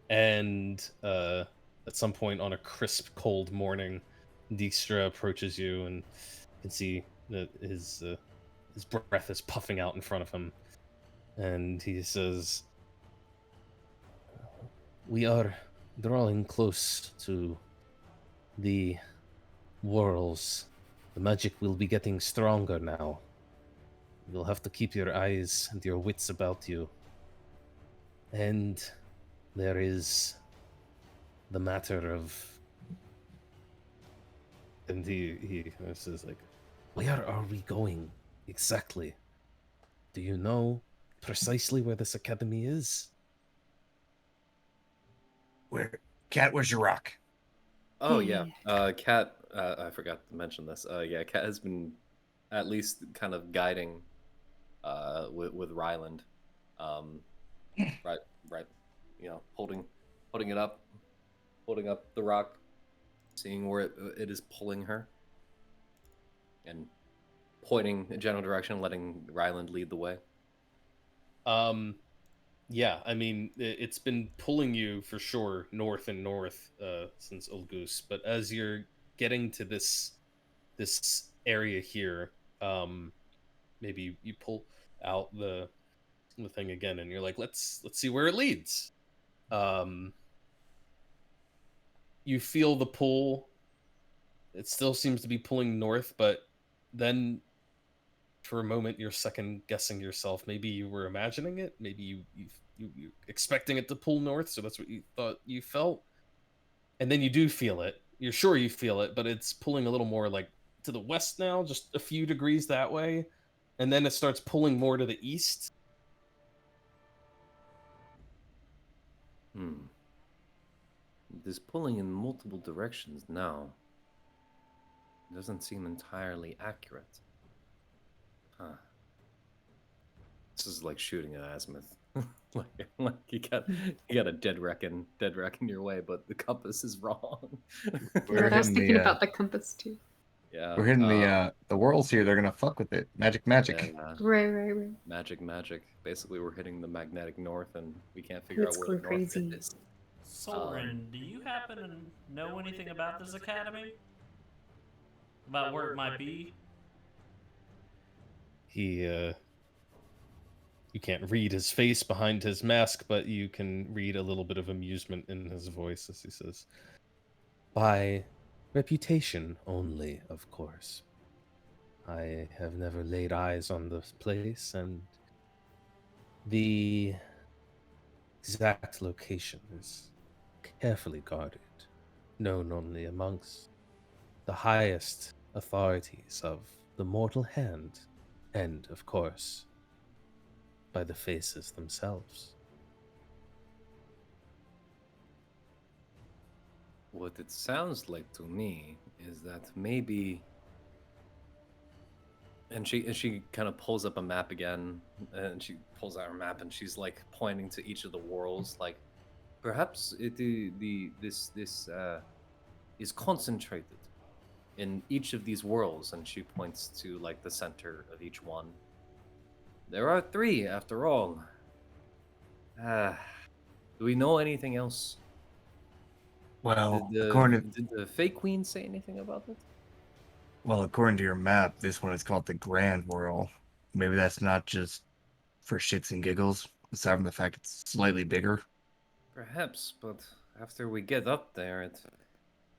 and at some point on a crisp, cold morning, Dijkstra approaches you, and you can see that his breath is puffing out in front of him, and he says, "We are drawing close to the Worlds. The magic will be getting stronger now. You'll have to keep your eyes and your wits about you. And there is the matter of..." And he says, like, "Where are we going Exactly. Do you know precisely where this academy is? Cat, where's your rock? Oh yeah, Cat. I forgot to mention this. Yeah, Cat has been at least kind of guiding, with Ryland, um, right, right, holding it up, holding up the rock, seeing where it is pulling her, and pointing in general direction, letting Ryland lead the way. Yeah, I mean, it's been pulling you for sure north and north since Ulgus, but as you're getting to this area here, maybe you pull out the thing again, and you're like, let's see where it leads. You feel the pull. It still seems to be pulling north, but then for a moment you're second guessing yourself. Maybe you were imagining it. Maybe you expecting it to pull north, so that's what you thought you felt. And then you do feel it. You're sure you feel it, but it's pulling a little more like to the west now, just a few degrees that way. And then it starts pulling more to the east. This pulling in multiple directions now doesn't seem entirely accurate. Huh. This is like shooting an azimuth. like you got a dead wreck in your way, but the compass is wrong. We're I was hitting thinking the about the compass too. Yeah. we're hitting the worlds here. They're gonna fuck with it. Magic. Yeah, Right. magic. Basically, we're hitting the magnetic north, and we can't And figure out it's where going the north crazy. is. Soren, do you happen to know anything about this academy? About where it might be? He you can't read his face behind his mask, but you can read a little bit of amusement in his voice as he says, "By reputation only, of course. I have never laid eyes on this place, and the exact location is carefully guarded, known only amongst the highest authorities of the mortal hand, and, of course, by the faces themselves." What it sounds like to me is that maybe, and she kind of pulls up a map again, and she pulls out her map, and she's like pointing to each of the worlds, like perhaps this is concentrated in each of these worlds, and she points to like the center of each one. There are 3 after all. Do we know anything else? Well, Did the Fake Queen say anything about it? according to your map, this one is called the Grand World. Maybe that's not just for shits and giggles, aside from the fact it's slightly bigger. Perhaps, but after we get up there,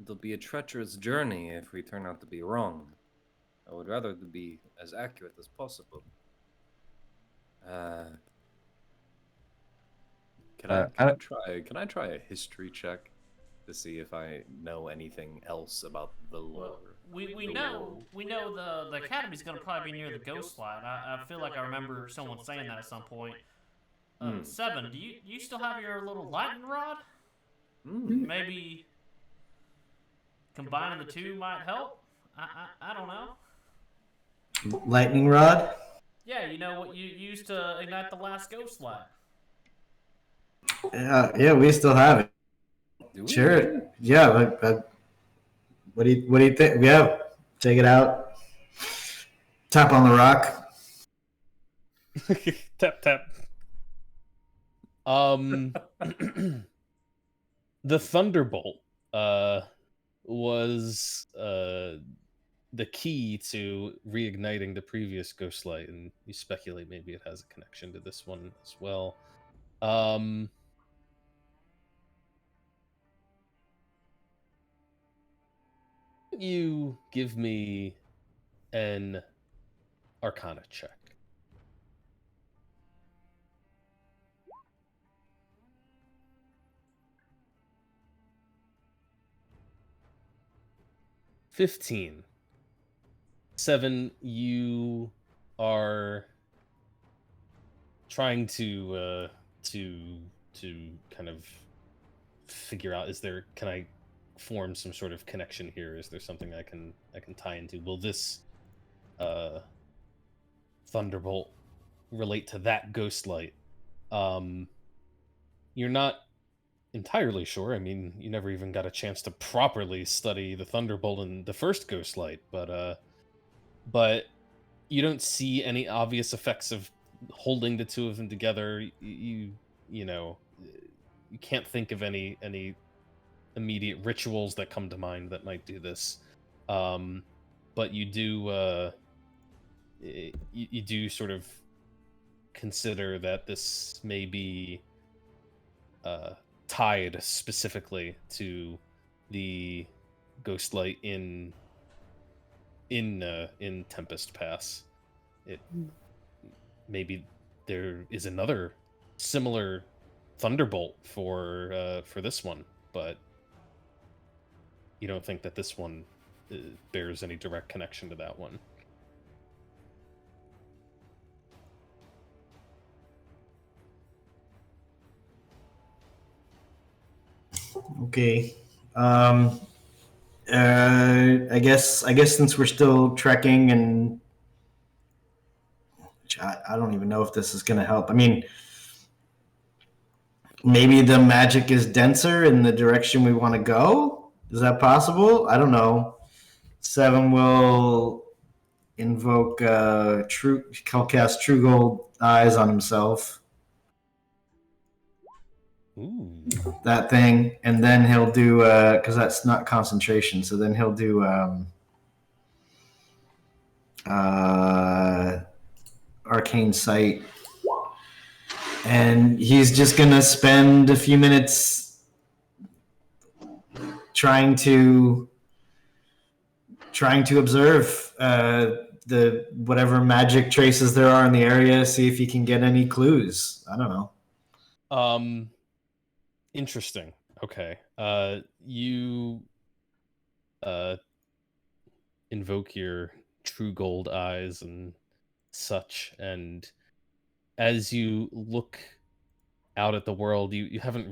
it'll be a treacherous journey if we turn out to be wrong. I would rather to be as accurate as possible. Can I try a history check to see if I know anything else about the lore? We know the academy's gonna probably be near the ghost light. I feel like I remember someone saying that at some point. 7, do you still have your little lightning rod? Maybe combining the two might help. I don't know. Lightning rod. Yeah, you know what you used to ignite the last ghost light. Yeah, we still have it. Do we? Sure. Yeah. What do you think? Yeah. Take it out. Tap on the rock. Tap tap. The thunderbolt was the key to reigniting the previous ghost light, and you speculate maybe it has a connection to this one as well. You give me an Arcana check. $15. 7, you are trying to kind of figure out, can I form some sort of connection here? Is there something I can tie into? Will this thunderbolt relate to that ghost light? You're not entirely sure. I mean, you never even got a chance to properly study the thunderbolt in the first ghost light, but you don't see any obvious effects of holding the two of them together. You know, you can't think of any immediate rituals that come to mind that might do this. But you do you do sort of consider that this may be tied specifically to the ghost light in Tempest Pass. It maybe there is another similar thunderbolt for this one, but you don't think that this one bears any direct connection to that one. Okay. I guess since we're still trekking, and I don't even know if this is going to help. I mean, maybe the magic is denser in the direction we want to go. Is that possible? I don't know. Seven will invoke he'll cast True Gold Eyes on himself. Ooh. That thing, and then he'll do because that's not concentration. So then he'll do Arcane Sight, and he's just gonna spend a few minutes trying to observe the whatever magic traces there are in the area, see if he can get any clues. I don't know. Interesting. Okay. You invoke your True Gold Eyes and such, and as you look out at the world, you haven't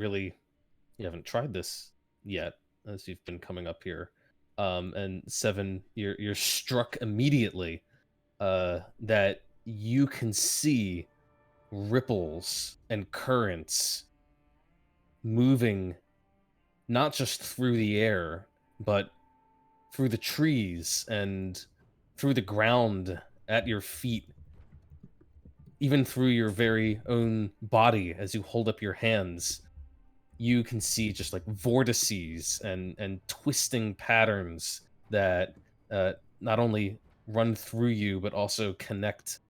tried this yet as you've been coming up here. And Seven, you're struck immediately that you can see ripples and currents moving not just through the air, but through the trees and through the ground at your feet, even through your very own body. As you hold up your hands, you can see just like vortices and twisting patterns that not only run through you, but also connect